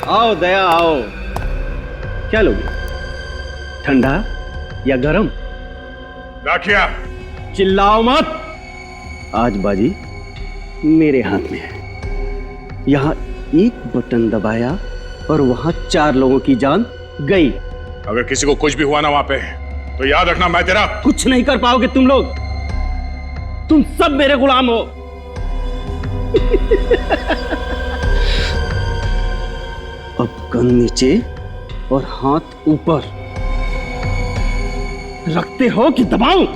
आओ दया, आओ। क्या लोगे, ठंडा या गरम?
लाखिया,
चिल्लाओ मत। आज बाजी मेरे हाथ में है। यहां एक बटन दबाया और वहां 4 लोगों की जान गई।
अगर किसी को कुछ भी हुआ ना वहां पे, तो याद रखना मैं तेरा
कुछ नहीं कर पाओगे तुम लोग। तुम सब मेरे गुलाम हो। अब गन नीचे और हाथ ऊपर। रखते हो कि दबाऊं?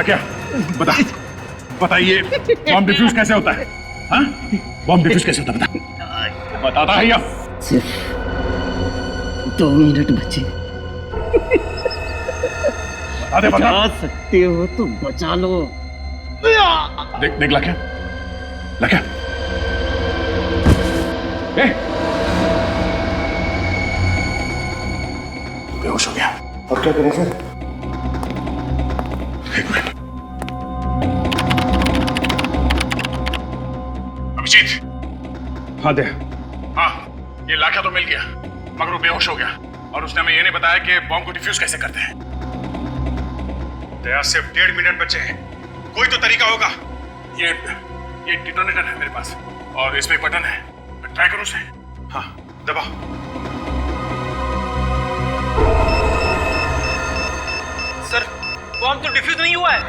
क्या बताइए, बॉम्ब डिफ्यूज कैसे होता है? हाँ? बॉम्ब डिफ्यूज कैसे होता है? बताता है या?
सिर्फ 2 मिनट बचे। बचा सकते हो तो बचा लो।
देख लाख्या, लाख्या, बेहोश हो गया।
अब क्या करें सर?
एक मिनट। अभिजीत। हाँ दे। हाँ, ये लाख्या तो मिल गया, मगर वो बेहोश हो गया और उसने हमें ये नहीं बताया कि बॉम्ब को डिफ्यूज कैसे करते हैं। दया, सिर्फ 1.5 मिनट बचे हैं, कोई तो तरीका होगा। ये डिटोनेटर है मेरे पास और इसमें एक बटन है, ट्राई करो उसे। हाँ, दबाओ।
सर, बॉम्ब तो डिफ्यूज नहीं हुआ है।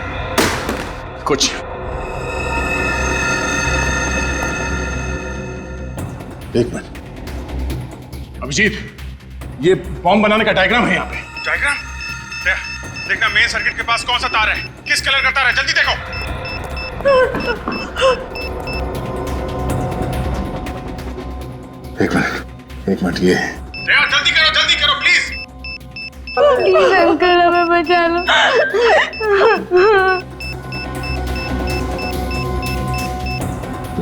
कुछ एक मिनट। अभिजीत, ये बॉम्ब बनाने का डायग्राम है यहाँ पे। डायग्राम? देखना मेन सर्किट के पास कौन सा तार है, किस कलर का तार है, जल्दी देखो। एक मिनट ये है। जल्दी करो प्लीज।
प्लीज अंकल, हमें बचा लो।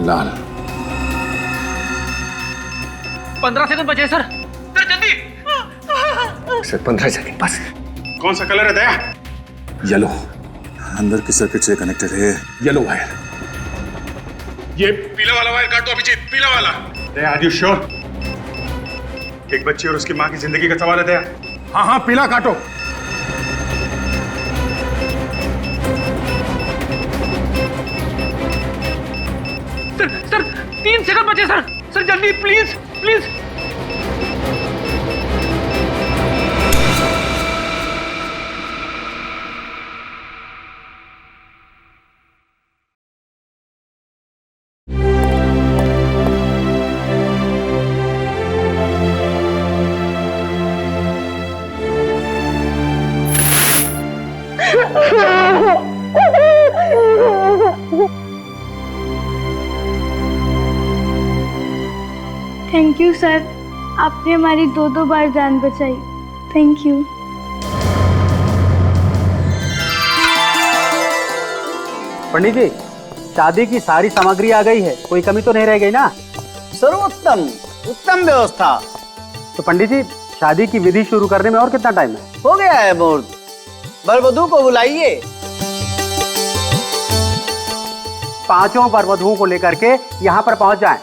लाल।
15 सेकंड बचे सर। सर जल्दी।
सर 15 सेकंड बस।
कौन सा कलर है दया? येलो। अंदर की सर्किट से कनेक्टेड है येलो वायर। ये पीला वाला वायर काट दो अभिजीत, पीला वाला। दया, आर यू श्योर? एक बच्ची और उसकी मां की जिंदगी का सवाल है दया। हाँ, पीला काटो।
सर 3 सेकंड बचे सर। सर जल्दी प्लीज।
थैंक यू सर, आपने हमारी 2 बार जान बचाई। Thank you.
पंडित जी, शादी की सारी सामग्री आ गई है, कोई कमी तो नहीं रह गई ना?
सर्वोत्तम, उत्तम व्यवस्था।
तो पंडित जी, शादी की विधि शुरू करने में और कितना टाइम है?
हो गया है मुहूर्त, वर वधू को बुलाइए।
5 वर वधुओं को लेकर के यहाँ पर पहुंच जाएं।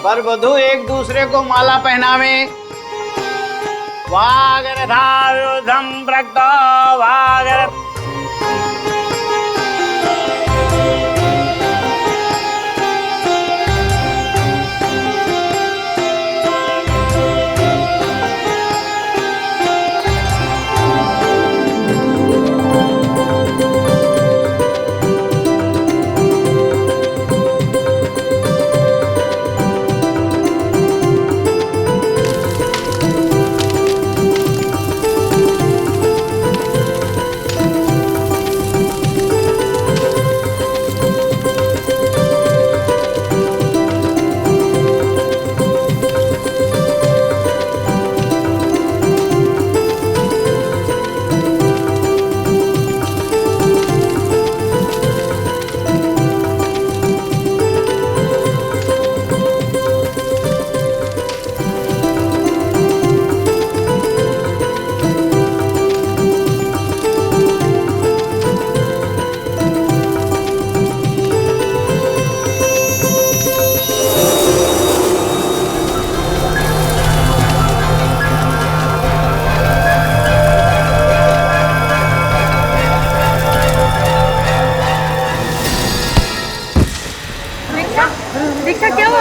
वर वधू एक दूसरे को माला पहनावे। वागरथायुधं प्रक्तो वागर।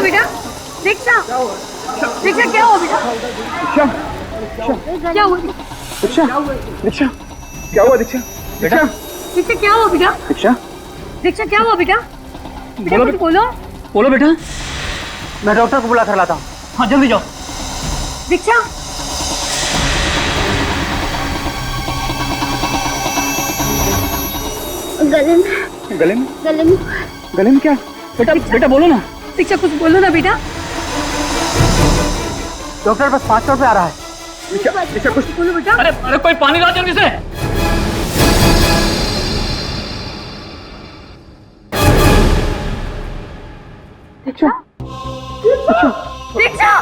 बेटा? दीक्षा, दीक्षा क्या हुआ बेटा? क्या हुआ?
दीक्षा, दीक्षा, क्या हुआ दीक्षा? दीक्षा,
दीक्षा क्या हुआ बेटा?
दीक्षा,
दीक्षा क्या हुआ बेटा? बेटा
बोलो
कुछ बोलो।
बोलो बेटा, मैं डॉक्टर को बुला कर लाता हूँ। हाँ जल्दी जाओ।
दीक्षा,
गले में
गले में
गले में
गले में क्या? बेटा बेटा बोलो ना।
दीक्षा कुछ बोलो ना बेटा।
डॉक्टर बस 5 मिनट पे आ रहा है।
दीक्षा कुछ बोलो बेटा।
अरे अरे कोई पानी ला जल्दी से।
दीक्षा, दीक्षा,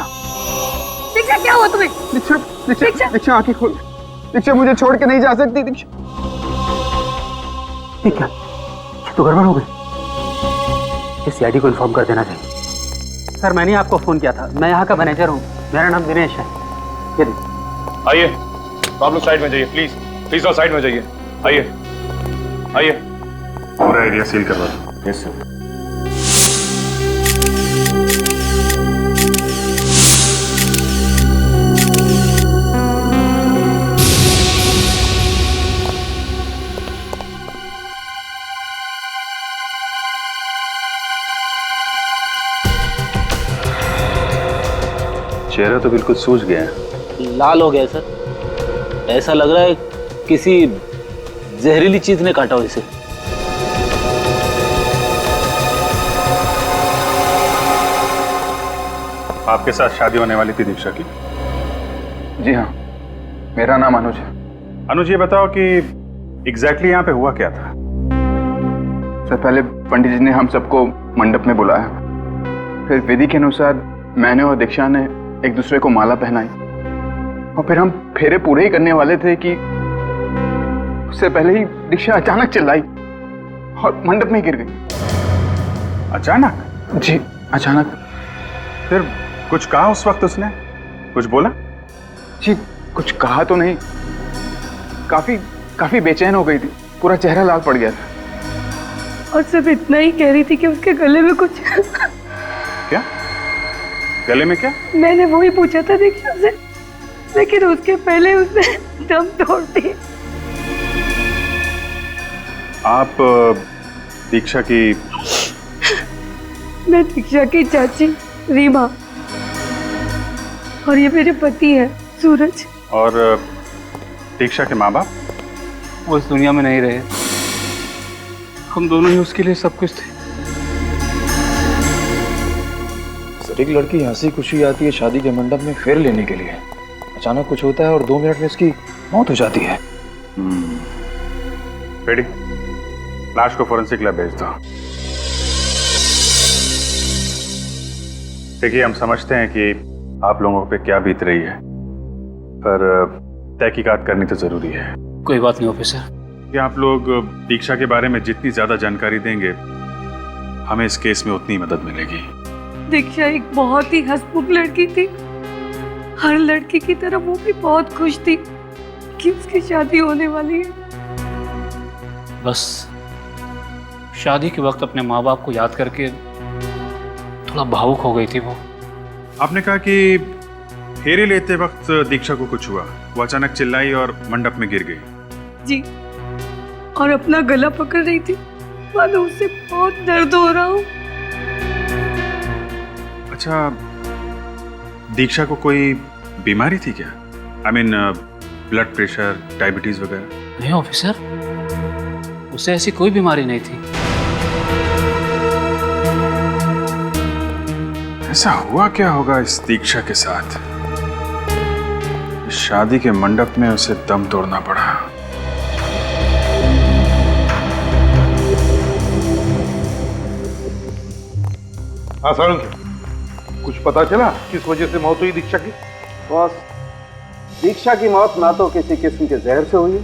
दीक्षा क्या हुआ तुम्हें?
दीक्षा, दीक्षा, दीक्षा आंखें खोल। दीक्षा मुझे छोड़ के नहीं जा सकती दीक्षा।
ठीक है, ये तो गड़बड़ हो गई। इस सीआईडी को इन्फॉर्म कर देना चाहिए। सर मैंने आपको फोन किया था, मैं यहाँ का मैनेजर हूँ, मेरा नाम दिनेश है। ये देखिए।
आइए, तो आप लोग साइड में जाइए प्लीज, प्लीज और साइड में जाइए। आइए आइए, पूरा एरिया सील करवा दो। Yes sir.
चेहरा तो बिल्कुल सूज गया है।
लाल हो गया सर, ऐसा लग रहा है किसी जहरीली चीज ने काटा हो इसे।
आपके साथ शादी होने वाली थी दीक्षा की? जी हाँ, मेरा नाम अनुज है। अनुज ये बताओ कि एग्जैक्टली यहाँ पे हुआ क्या था?
सर पहले पंडित जी ने हम सबको मंडप में बुलाया, फिर विधि के अनुसार मैंने और दीक्षा ने एक दूसरे को माला पहनाई, और फिर हम फेरे पूरे ही करने वाले थे कि उससे पहले ही दीक्षा अचानक चिल्लाई और मंडप में ही गिर गई।
अचानक?
जी अचानक।
फिर कुछ कहा उस वक्त उसने? कुछ बोला?
जी कुछ कहा तो नहीं, काफी बेचैन हो गई थी, पूरा चेहरा लाल पड़ गया था।
और सिर्फ इतना ही कह रही थी कि उसके गले में कुछ
क्या? गले में क्या?
मैंने वही पूछा था दीक्षा से, लेकिन उसके पहले उसने दम तोड़ दी।
आप दीक्षा की?
मैं दीक्षा की चाची रीमा, और ये मेरे पति है सूरज।
और दीक्षा के माँ बाप?
वो इस दुनिया में नहीं रहे, हम दोनों ही उसके लिए सब कुछ थे।
सर एक लड़की हंसी खुशी आती है शादी के मंडप में फेर लेने के लिए, अचानक कुछ होता है और 2 मिनट में इसकी मौत हो जाती है।
रेडी, लाश को फोरेंसिक लैब भेज दो। देखिए हम समझते हैं कि आप लोगों पे क्या बीत रही है, पर तहकीकात करनी तो जरूरी है।
कोई बात नहीं ऑफिसर।
कि आप लोग दीक्षा के बारे में जितनी ज्यादा जानकारी देंगे, हमें इस केस में उतनी मदद मिलेगी।
दीक्षा एक बहुत ही हंसमुख लड़की थी, हर लड़की की तरह वो भी बहुत खुश थी कि उसकी शादी होने वाली है।
बस शादी के वक्त अपने माँ बाप को याद करके थोड़ा भावुक हो गई थी वो।
आपने कहा कि फेरे लेते वक्त दीक्षा को कुछ हुआ, वो अचानक चिल्लाई और मंडप में गिर गई।
जी, और अपना गला पकड़ रही थी, मानो उससे बहुत दर्द हो रहा हो।
अच्छा, दीक्षा को कोई बीमारी थी क्या? I mean blood pressure, diabetes वगैरह?
नहीं ऑफिसर, उसे ऐसी कोई बीमारी नहीं थी।
ऐसा हुआ क्या होगा इस दीक्षा के साथ? शादी के मंडप में उसे दम तोड़ना पड़ा।
हाँ सर, कुछ पता चला किस वजह से मौत हुई दीक्षा की?
बॉस, दीक्षा की मौत ना तो किसी किस्म के जहर से हुई,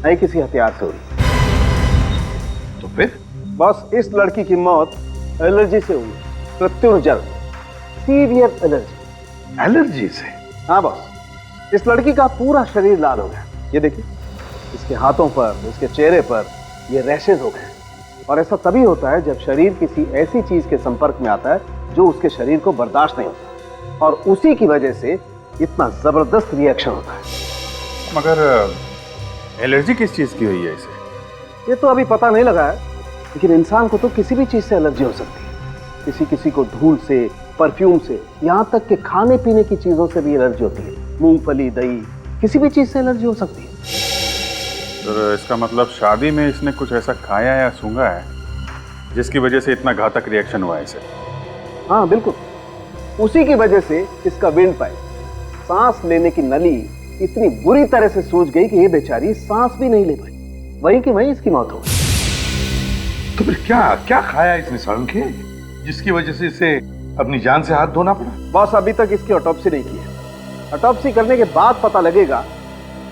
न ही किसी हथियार से हुई।
तो फिर?
बॉस, इस लड़की की मौत एलर्जी से हुई, प्रत्युर्जल, सीवियर एलर्जी।
एलर्जी से?
हाँ बॉस, इस लड़की का पूरा शरीर लाल हो गया। ये देखिए, इसके हाथों पर, इसके चेहरे पर ये रैशेज हो गए। और ऐसा तभी होता है जब शरीर किसी ऐसी चीज के संपर्क में आता है
जो उसके शरीर को बर्दाश्त नहीं होता और उसी की वजह से इतना जबरदस्त रिएक्शन होता है।
मगर एलर्जी किस चीज की हुई है इसे?
ये तो अभी पता नहीं लगा है, लेकिन इंसान को तो किसी भी चीज से एलर्जी हो सकती है। किसी किसी को धूल से, परफ्यूम से, यहाँ तक कि खाने पीने की चीजों से भी एलर्जी होती है। मूंगफली, दही, किसी भी चीज से एलर्जी हो सकती है।
तो इसका मतलब शादी में इसने कुछ ऐसा खाया या सूंघा है जिसकी वजह से इतना घातक रिएक्शन हुआ है इसे?
हाँ बिल्कुल, उसी की वजह से इसका विंड पाइप, सांस लेने की नली इतनी बुरी तरह से सूज गई कि ये बेचारी सांस भी नहीं ले पाई। वहीं की वहीं इसकी मौत हो गई।
तो फिर क्या क्या खाया इसने सारुण के, जिसकी वजह से इसे अपनी जान से हाथ धोना पड़ा?
बॉस, अभी तक इसकी ऑटोप्सी नहीं की है। ऑटोप्सी करने के बाद पता लगेगा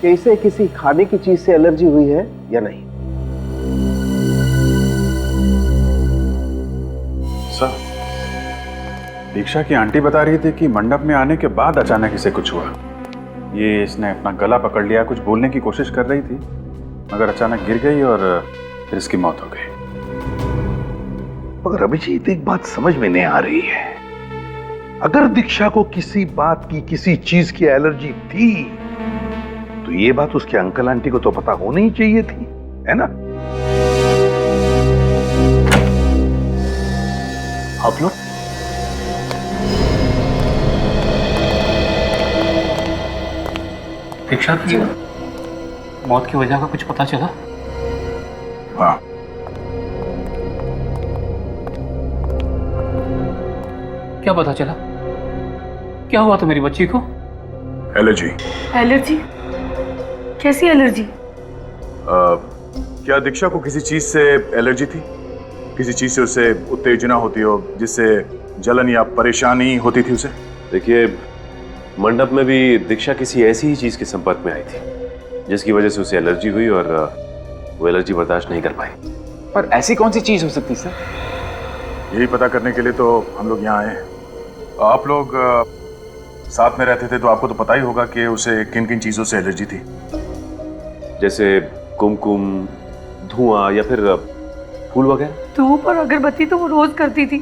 कि इसे किसी खाने की चीज से एलर्जी हुई है या नहीं।
सर, दीक्षा की आंटी बता रही थी कि मंडप में आने के बाद अचानक इसे कुछ हुआ। ये इसने अपना गला पकड़ लिया, कुछ बोलने की कोशिश कर रही थी, मगर अचानक गिर गई और फिर इसकी मौत हो गई।
मगर अभिजीत, एक बात समझ में नहीं आ रही है। अगर दीक्षा को किसी बात की, किसी चीज की एलर्जी थी तो ये बात उसके अंकल आंटी को तो पता होनी ही चाहिए थी, है ना?
आप लोग दीक्षा की मौत की वजह का कुछ पता चला?
हाँ,
क्या पता चला? क्या हुआ तो मेरी बच्ची को?
एलर्जी।
एलर्जी? कैसी एलर्जी?
क्या दीक्षा को किसी चीज से एलर्जी थी? किसी चीज से उसे उत्तेजना होती हो जिससे जलन या परेशानी होती थी उसे?
देखिए, मंडप में भी दीक्षा किसी ऐसी ही चीज के संपर्क में आई थी जिसकी वजह से उसे एलर्जी हुई और वो एलर्जी बर्दाश्त नहीं कर पाई।
पर ऐसी कौन सी चीज हो सकती है सर?
यही पता करने के लिए तो हम लोग यहाँ आए हैं। आप लोग साथ में रहते थे तो आपको तो पता ही होगा कि उसे किन किन चीजों से एलर्जी थी।
जैसे कुमकुम, धुआं या फिर फूल वगैरह।
धूप और अगरबत्ती तो वो रोज करती थी,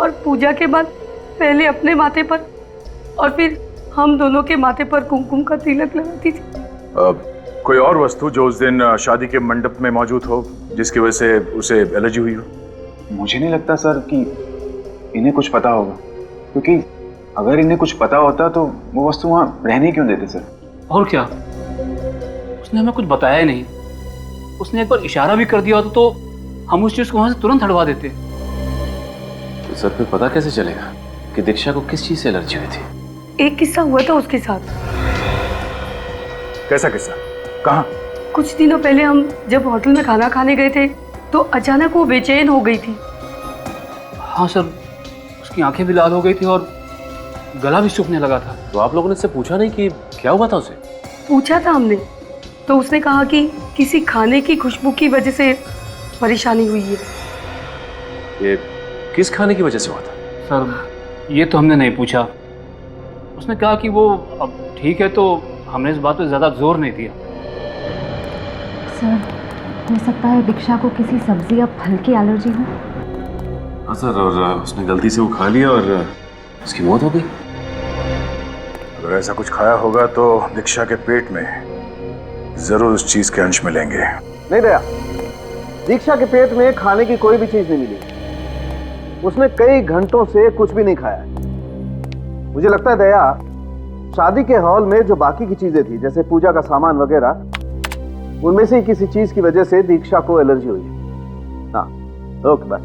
और पूजा के बाद पहले अपने माथे पर और फिर हम दोनों के माथे पर कुमकुम का तिलक लगाती थी।
कोई और वस्तु जो उस दिन शादी के मंडप में मौजूद हो जिसकी वजह से उसे एलर्जी हुई हो?
मुझे नहीं लगता सर कि इन्हें कुछ पता होगा, क्योंकि अगर इन्हें कुछ पता होता तो वो वस्तु वहाँ रहने क्यों देते सर?
और क्या, उसने हमें कुछ बताया ही नहीं। उसने एक बार इशारा भी कर दिया होता तो हम उस चीज को वहां से तुरंत हटवा देते।
तो सर फिर पता कैसे चलेगा कि दीक्षा को किस चीज से एलर्जी हुई थी?
एक किस्सा हुआ था उसके साथ।
कैसा किस्सा? कहाँ?
कुछ दिनों पहले हम जब होटल में खाना खाने गए थे तो अचानक वो बेचैन हो गई थी।
हाँ सर, उसकी आंखें भी लाल हो गई थी और गला भी सूखने लगा था।
तो आप लोगों ने उससे पूछा नहीं कि क्या हुआ था उसे?
पूछा था हमने, तो उसने कहा कि किसी खाने की खुशबू की वजह से परेशानी हुई है।
ये किस खाने की वजह से हुआ था?
सर ये तो हमने नहीं पूछा। उसने कहा कि वो अब ठीक है, तो हमने इस बात पे ज्यादा जोर नहीं दिया।
सर, हो सकता है दीक्षा को किसी सब्जी या फल की एलर्जी हो।
हाँ सर, और उसने गलती से वो खा लिया और उसकी मौत हो गई।
अगर ऐसा कुछ खाया होगा तो दीक्षा के पेट में जरूर उस चीज के अंश मिलेंगे।
नहीं दया, दीक्षा के पेट में खाने की कोई भी चीज नहीं मिली। उसने कई घंटों से कुछ भी नहीं खाया। मुझे लगता है दया, शादी के हॉल में जो बाकी की चीजें थी जैसे पूजा का सामान वगैरह, उनमें से ही किसी चीज की वजह से दीक्षा को एलर्जी हुई है। हाँ, ओके बाय।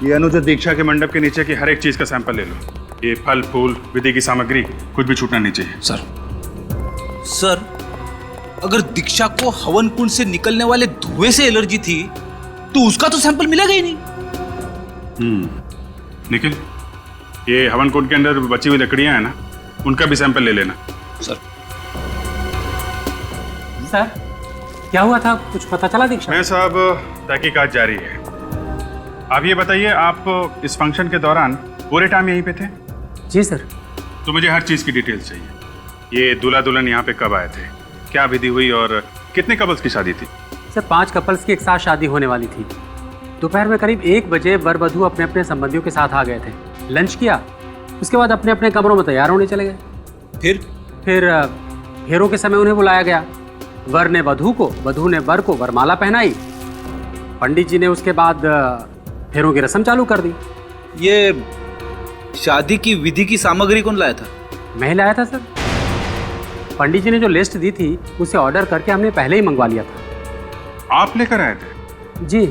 ये अनुज, दीक्षा के मंडप के नीचे की हर एक चीज का सैंपल ले लो। ये फल, फूल, विधि की सामग्री, कुछ भी छूटना नहीं चाहिए।
सर, अगर दीक्षा को हवन कुंड से निकलने वाले धुएं से एलर्जी थी तो उसका तो सैंपल मिलेगा ही नहीं।
निखिल, ये हवन कुंड के अंदर बची हुई लकड़ियां हैं ना, उनका भी सैंपल ले लेना।
सर
क्या हुआ था, कुछ पता चला दीक्षा?
मैं साहब, तहकीकात जारी है। आप ये बताइए, आप इस फंक्शन के दौरान पूरे टाइम यहीं पे थे?
जी सर।
तो मुझे हर चीज की डिटेल्स चाहिए। ये दूल्हा दुल्हन यहाँ पे कब आए थे, क्या विधि हुई और कितने कपल्स की शादी थी?
सर 5 कपल्स की एक साथ शादी होने वाली थी। दोपहर में करीब 1 बजे वर वधू अपने अपने संबंधियों के साथ आ गए थे। लंच किया, उसके बाद अपने अपने कमरों में तैयार होने चले गए। फिर फेरों के समय उन्हें बुलाया गया। वर ने वधू को, वधू ने वर को वरमाला पहनाई। पंडित जी ने उसके बाद फेरों की रस्म चालू कर दी।
ये शादी की विधि की सामग्री कौन लाया था?
मैं लाया था सर। पंडित जी ने जो लिस्ट दी थी उसे ऑर्डर करके हमने पहले ही मंगवा लिया था।
आप लेकर आए थे?
जी।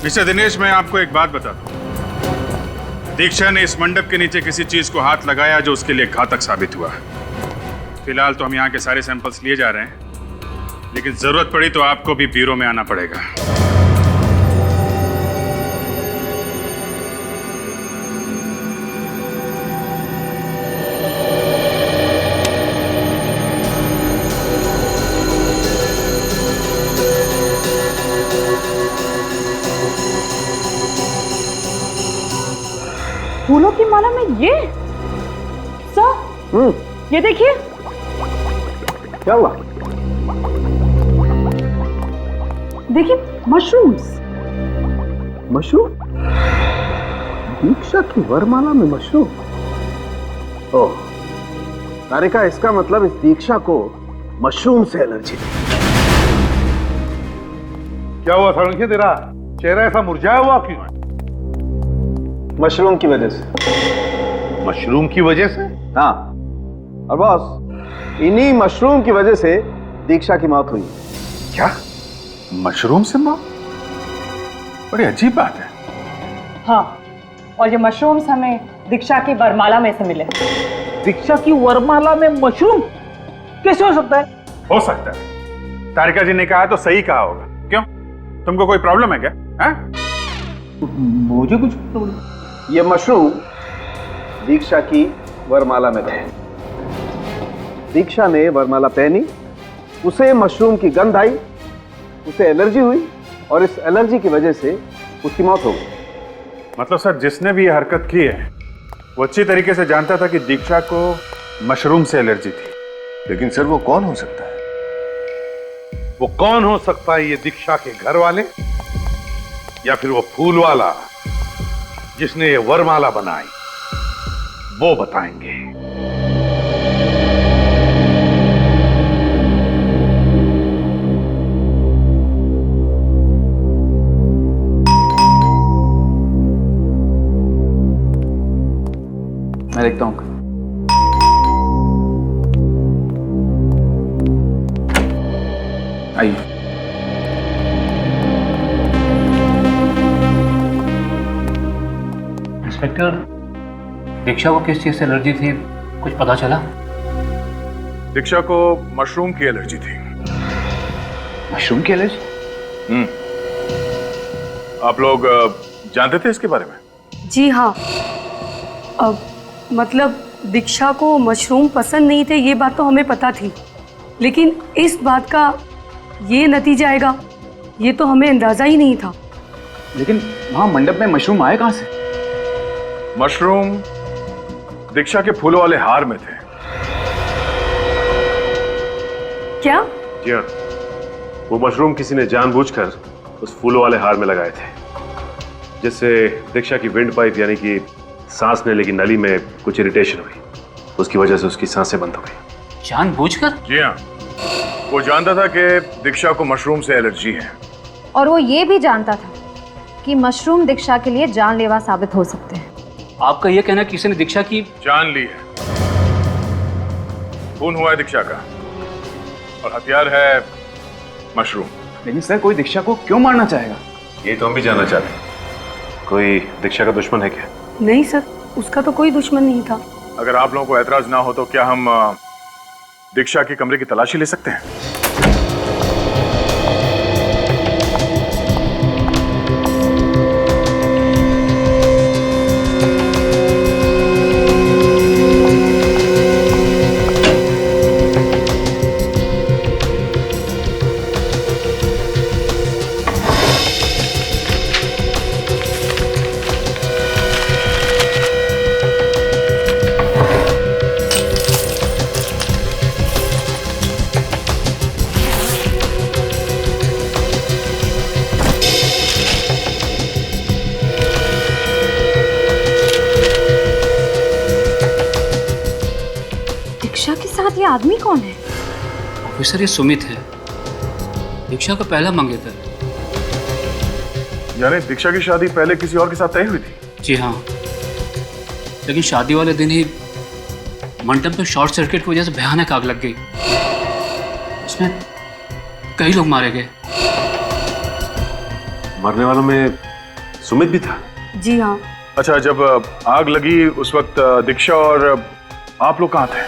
मिस्टर दिनेश, मैं आपको एक बात बता दूं। दीक्षा ने इस मंडप के नीचे किसी चीज को हाथ लगाया जो उसके लिए घातक साबित हुआ। फिलहाल तो हम यहाँ के सारे सैंपल्स लिए जा रहे हैं, लेकिन जरूरत पड़ी तो आपको भी ब्यूरो में आना पड़ेगा।
फूलों की माला में ये सर, ये देखिए।
क्या हुआ?
देखिए, मशरूम्स।
मशरूम? दीक्षा की वरमाला में मशरूम? ओह, तारिका, इसका मतलब इस दीक्षा को मशरूम से एलर्जी थी।
क्या हुआ सारंगी, तेरा चेहरा ऐसा मुरझाया हुआ क्यों है?
मशरूम की वजह से।
मशरूम की वजह से?
हाँ, और बॉस, इन्हीं मशरूम की वजह से दीक्षा की मौत हुई।
क्या? मशरूम से मौत? बड़ी अजीब बात है।
हाँ, और ये मशरूम्स हमें दीक्षा की वरमाला में से मिले।
दीक्षा की वरमाला में मशरूम कैसे हो सकता है?
हो सकता है। तारिका जी ने कहा तो सही कहा होगा। क्यों, तुमको कोई प्रॉब्लम है क्या?
मुझे कुछ प्रॉब्लम? ये मशरूम दीक्षा की वरमाला में थे। दीक्षा ने वरमाला पहनी, उसे मशरूम की गंध आई, उसे एलर्जी हुई और इस एलर्जी की वजह से उसकी मौत हो गई।
मतलब सर, जिसने भी ये हरकत की है वो अच्छी तरीके से जानता था कि दीक्षा को मशरूम से एलर्जी थी।
लेकिन सर, वो कौन हो सकता है?
वो कौन हो सकता है? ये दीक्षा के घर वाले या फिर वो फूल वाला जिसने ये वरमाला बनाई, वो बताएंगे।
मैं देखता हूँ। आइए।
इंस्पेक्टर, दीक्षा को किस चीज से एलर्जी थी, कुछ पता चला?
दीक्षा को मशरूम की एलर्जी थी।
मशरूम की एलर्जी?
आप लोग जानते थे इसके बारे में?
जी हाँ। अब मतलब दीक्षा को मशरूम पसंद नहीं थे, ये बात तो हमें पता थी, लेकिन इस बात का ये नतीजा आएगा ये तो हमें अंदाजा ही नहीं था।
लेकिन वहां मंडप में मशरूम आए कहां से?
मशरूम दीक्षा के फूलों वाले हार में थे।
क्या?
जी हाँ, वो मशरूम किसी ने जानबूझकर उस फूलों वाले हार में लगाए थे, जिससे दीक्षा की विंड पाइप यानी कि सांस लेने की नली में कुछ इरिटेशन हुई। उसकी वजह से उसकी सांसें बंद हो गई।
जानबूझकर?
जी हाँ, वो जानता था कि दीक्षा को मशरूम से एलर्जी है,
और वो ये भी जानता था कि मशरूम दीक्षा के लिए जानलेवा साबित हो सकते हैं।
आपका ये कहना किसी ने दीक्षा की
जान ली है। खून हुआ है दीक्षा का और हथियार है मशरूम।
लेकिन सर, कोई दीक्षा को क्यों मारना चाहेगा?
ये तो हम भी जानना चाहते हैं। कोई दीक्षा का दुश्मन है क्या?
नहीं सर, उसका तो कोई दुश्मन नहीं था।
अगर आप लोगों को ऐतराज ना हो तो क्या हम दीक्षा के कमरे की तलाशी ले सकते हैं?
आदमी कौन है?
ऑफिसर, ये सुमित है, दीक्षा का पहला मंगेतर।
यानी दीक्षा की शादी पहले किसी और के साथ तय हुई थी?
जी हाँ, लेकिन शादी वाले दिन ही मंडप में शॉर्ट सर्किट की वजह से भयानक आग लग गई। उसमें कई लोग मारे गए।
मरने वालों में सुमित भी था?
जी हाँ।
अच्छा, जब आग लगी उस वक्त दीक्षा और आप लोग कहाँ थे?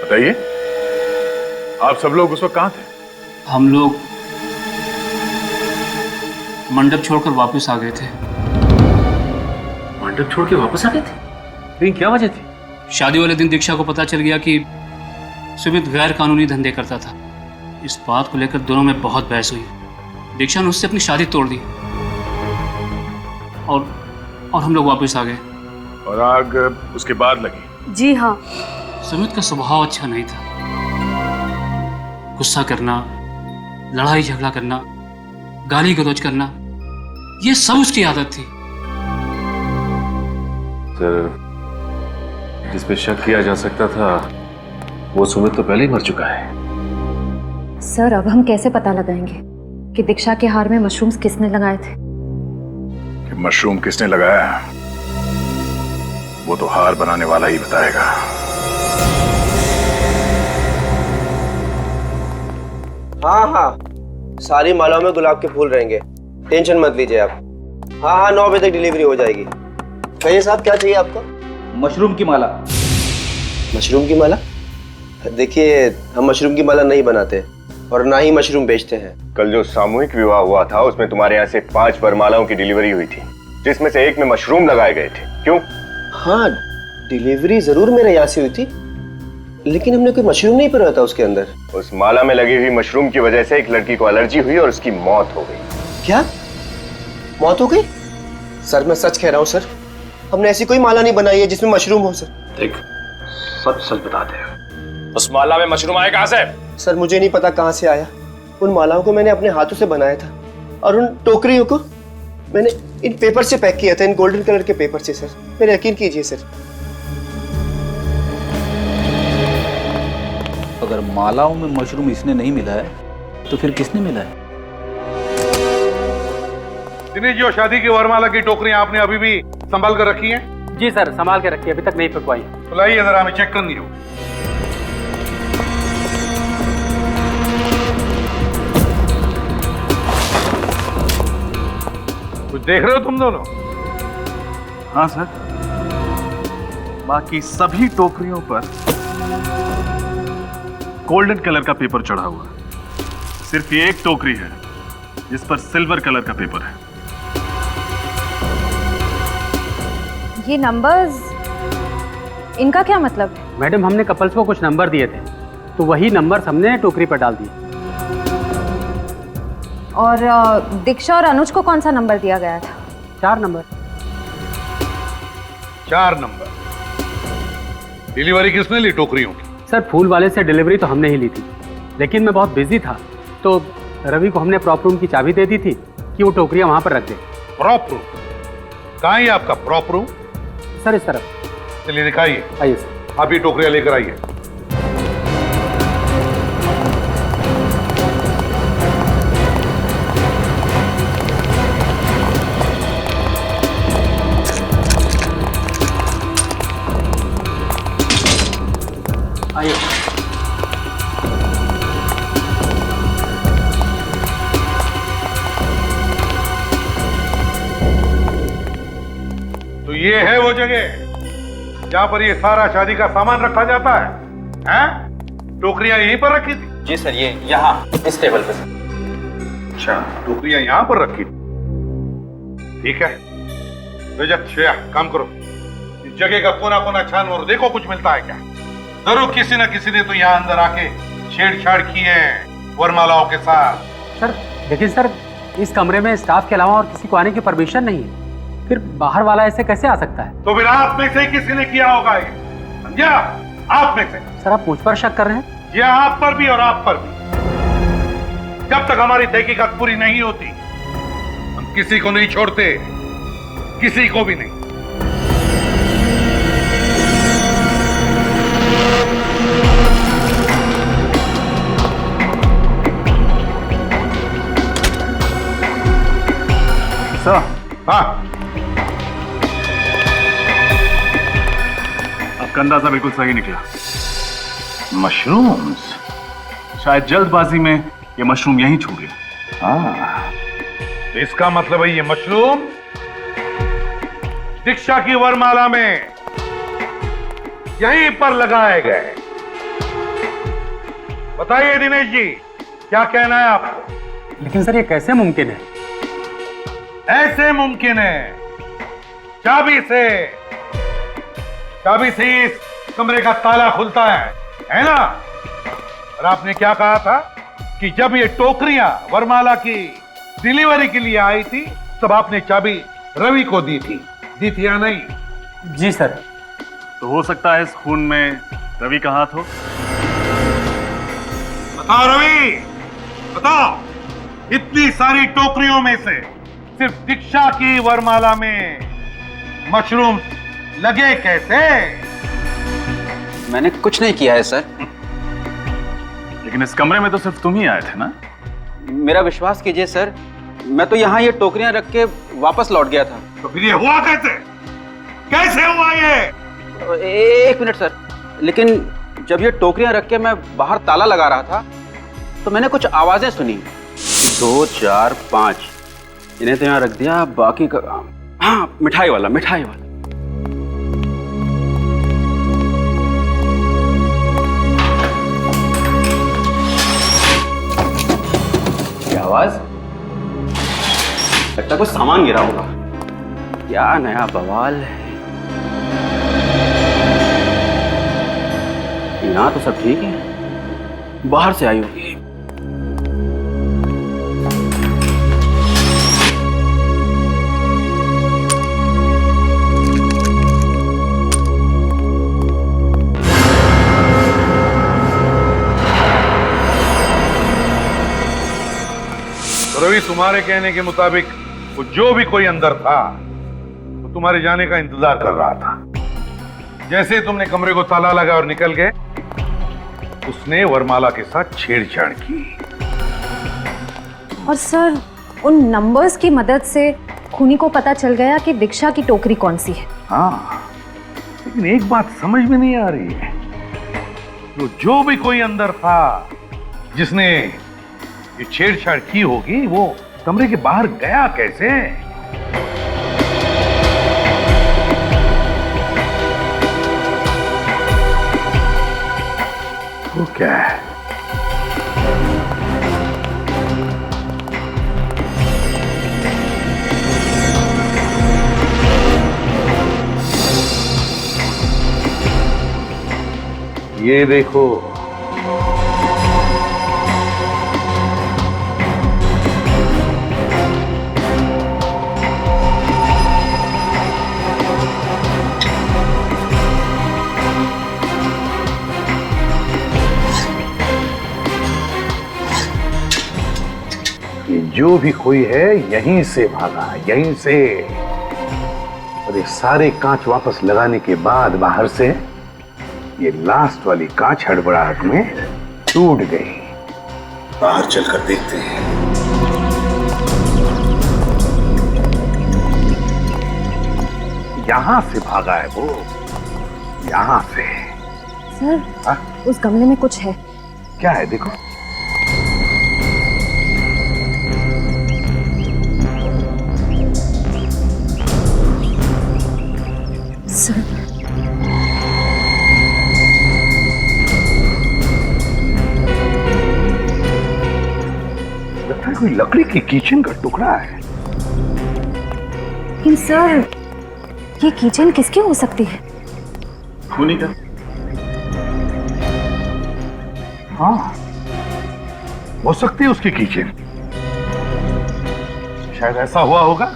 बताइए, आप सब लोग उस वक्त कहाँ थे?
हम लोग मंडप छोड़कर वापस आ गए थे।
मंडप छोड़ के वापस आ गए थे? लेकिन क्या वजह थी?
शादी वाले दिन दीक्षा को पता चल गया कि सुमित गैर कानूनी धंधे करता था। इस बात को लेकर दोनों में बहुत बहस हुई। दीक्षा ने उससे अपनी शादी तोड़ दी और हम लोग वापस आ गए।
और आग उसके बाद लगी?
जी हाँ।
सुमित का स्वभाव अच्छा नहीं था। गुस्सा करना, लड़ाई झगड़ा करना, गाली गलौज करना, ये सब उसकी आदत थी।
सर, जिस पे शक किया जा सकता था वो सुमित तो पहले ही मर चुका है।
सर, अब हम कैसे पता लगाएंगे कि दीक्षा के हार में मशरूम्स किसने लगाए थे?
कि मशरूम किसने लगाया है वो तो हार बनाने वाला ही बताएगा।
हाँ, सारी मालाओं में गुलाब के फूल रहेंगे, टेंशन मत लीजिए आप। हाँ, 9 बजे तक डिलीवरी हो जाएगी। कहिए साहब, क्या चाहिए आपको?
मशरूम की माला।
मशरूम की माला? देखिए, हम मशरूम की माला नहीं बनाते और ना ही मशरूम बेचते हैं।
कल जो सामूहिक विवाह हुआ था उसमें तुम्हारे यहाँ से 5 वरमालाओं की डिलीवरी हुई थी, जिसमें से एक में मशरूम लगाए गए थे। क्यों?
हाँ, डिलीवरी जरूर मेरे यहाँ से हुई थी, लेकिन हमने कोई मशरूम नहीं पिरोया था उसके अंदर।
उस माला में लगी हुई मशरूम की वजह से एक लड़की को एलर्जी हुई और उसकी मौत हो गई।
क्या? मौत हो गई? सर, मैं सच कह रहा हूँ सर, हमने ऐसी कोई माला नहीं बनाई है जिसमें मशरूम हो। सर
देख, सच सच बता दे,
उस माला में मशरूम आया कहाँ से?
सर, मुझे नहीं पता कहाँ से आया। उन मालाओं को मैंने अपने हाथों से बनाया था और उन टोकरियों को मैंने इन पेपर से पैक किया था, इन गोल्डन कलर के पेपर से। सर, मेरा यकीन कीजिए सर।
अगर मालाओं में मशरूम इसने नहीं मिला है तो फिर किसने मिला है?
दिनेश जी, शादी की वरमाला की टोकरियां आपने अभी भी संभाल कर रखी हैं?
जी सर, संभाल के रखिए, अभी तक नहीं पकवाई।
बुलाइए जरा, हमें चेक करनी हो। कुछ देख रहे हो तुम दोनों?
हाँ सर, बाकी सभी टोकरियों पर गोल्डन कलर का पेपर चढ़ा हुआ है। सिर्फ ये एक टोकरी है जिस पर सिल्वर कलर का पेपर है।
ये नंबर्स, इनका क्या मतलब है?
मैडम, हमने कपल्स को कुछ नंबर दिए थे, तो वही नंबर्स हमने टोकरी पर डाल दिए।
और दीक्षा और अनुज को कौन सा नंबर दिया गया था?
4 नंबर।
4 नंबर। डिलीवरी किसने ली टोकरियों की?
सर, फूल वाले से डिलीवरी तो हमने ही ली थी, लेकिन मैं बहुत बिजी था, तो रवि को हमने प्रॉप रूम की चाबी दे दी थी कि वो टोकरियां वहां पर रख दे।
Prop room? कहाँ है आपका प्रॉप रूम?
सर, इस तरफ।
चलिए दिखाइए।
आइए सर।
आप ये टोकरियां लेकर आइए।
आइए।
तो ये है वो जगह जहां पर ये सारा शादी का सामान रखा जाता है? हैं? टोकरियां यहीं पर रखी थी?
जी सर, ये यहाँ इस टेबल पे।
अच्छा, टोकरियां यहां पर रखी थी। ठीक है रजत, श्रेया, काम करो। इस जगह का कोना कोना छानो और देखो कुछ मिलता है क्या। जरूर किसी न किसी ने तो यहाँ अंदर आके छेड़छाड़ की है वरमालाओं के साथ।
सर, लेकिन सर, इस कमरे में स्टाफ के अलावा और किसी को आने की परमिशन नहीं है, फिर बाहर वाला ऐसे कैसे आ सकता है?
तो फिर आप में से किसी ने किया होगा ये, समझा? आप में से।
सर, आप मुझ पर शक कर रहे हैं?
जी, आप पर भी और आप पर भी। जब तक हमारी तहकीकात पूरी नहीं होती हम किसी को नहीं छोड़ते, किसी को भी नहीं।
हाँ,
आपका अंदाजा बिल्कुल सही निकला।
मशरूम्स।
शायद जल्दबाजी में ये मशरूम यहीं छूट गया।
हाँ, तो इसका मतलब है ये मशरूम दीक्षा की वरमाला में यहीं पर लगाए गए। बताइए दिनेश जी, क्या कहना है आपको?
लेकिन सर ये कैसे मुमकिन है?
ऐसे मुमकिन है, चाबी से इस कमरे का ताला खुलता है ना? और आपने क्या कहा था कि जब ये टोकरियां वरमाला की डिलीवरी के लिए आई थी तब आपने चाबी रवि को दी थी या नहीं?
जी सर।
तो हो सकता है इस खून में रवि का हाथ हो।
बताओ रवि, बताओ, इतनी सारी टोकरियों में से सिर्फ दीक्षा की वरमाला में मशरूम लगे कैसे?
मैंने कुछ नहीं किया है सर।
लेकिन इस कमरे में तो सिर्फ तुम ही आए थे ना?
मेरा विश्वास कीजिए सर, मैं तो यहाँ ये टोकरियां रख के वापस लौट गया था।
तो फिर ये हुआ कैसे? कैसे हुआ ये?
एक मिनट सर, लेकिन जब ये टोकरियां रख के मैं बाहर ताला लगा रहा था तो मैंने कुछ आवाजें सुनी। 2 4 5 इन्हें तो यहाँ रख दिया, बाकी का हाँ मिठाई वाला। क्या आवाज? लगता कुछ सामान गिरा होगा। क्या नया बवाल है। यहाँ तो सब ठीक है, बाहर से आई होगी।
रवि, तुम्हारे कहने के मुताबिक वो जो भी कोई अंदर था वो तुम्हारे जाने का इंतजार कर रहा था। जैसे तुमने कमरे को ताला लगा और निकल गए, उसने वरमाला के साथ छेड़छाड़ की।
और सर, उन नंबर्स की मदद से खूनी को पता चल गया कि दीक्षा की टोकरी कौन सी है।
हाँ, लेकिन एक बात समझ में नहीं आ रही है, तो जो भी कोई अंदर था जिसने ये छेड़छाड़ की होगी, वो कमरे के बाहर गया कैसे? वो क्या है? ये देखो, जो भी कोई है यहीं से भागा, यहीं से। और ये सारे कांच वापस लगाने के बाद बाहर से ये लास्ट वाली कांच हड़बड़ाहट में टूट गई। बाहर चलकर देखते हैं। यहां से भागा है वो, यहां से।
सर,
हा?
उस गमले में कुछ है।
क्या है? देखो।
सर,
लगता है कोई लकड़ी की किचन का टुकड़ा है।
लेकिन सर, ये किचन किसकी हो सकती है?
खूनी का।
हाँ, हो सकती है उसकी किचन। शायद ऐसा हुआ होगा,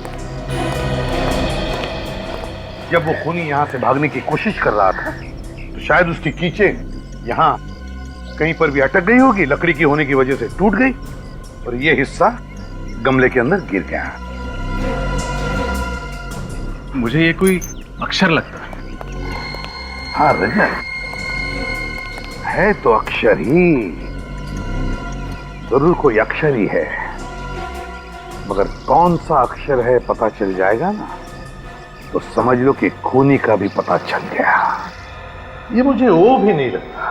जब वो खूनी यहां से भागने की कोशिश कर रहा था तो शायद उसकी कीचेन यहां कहीं पर भी अटक गई होगी, लकड़ी की होने की वजह से टूट गई और ये हिस्सा गमले के अंदर गिर गया।
मुझे ये कोई अक्षर लगता है।
हाँ रजत, है तो अक्षर ही, जरूर कोई अक्षर ही है।
मगर कौन सा अक्षर है पता चल जाएगा ना, तो समझ लो कि खूनी का भी पता चल गया। ये मुझे ओ भी नहीं लगता,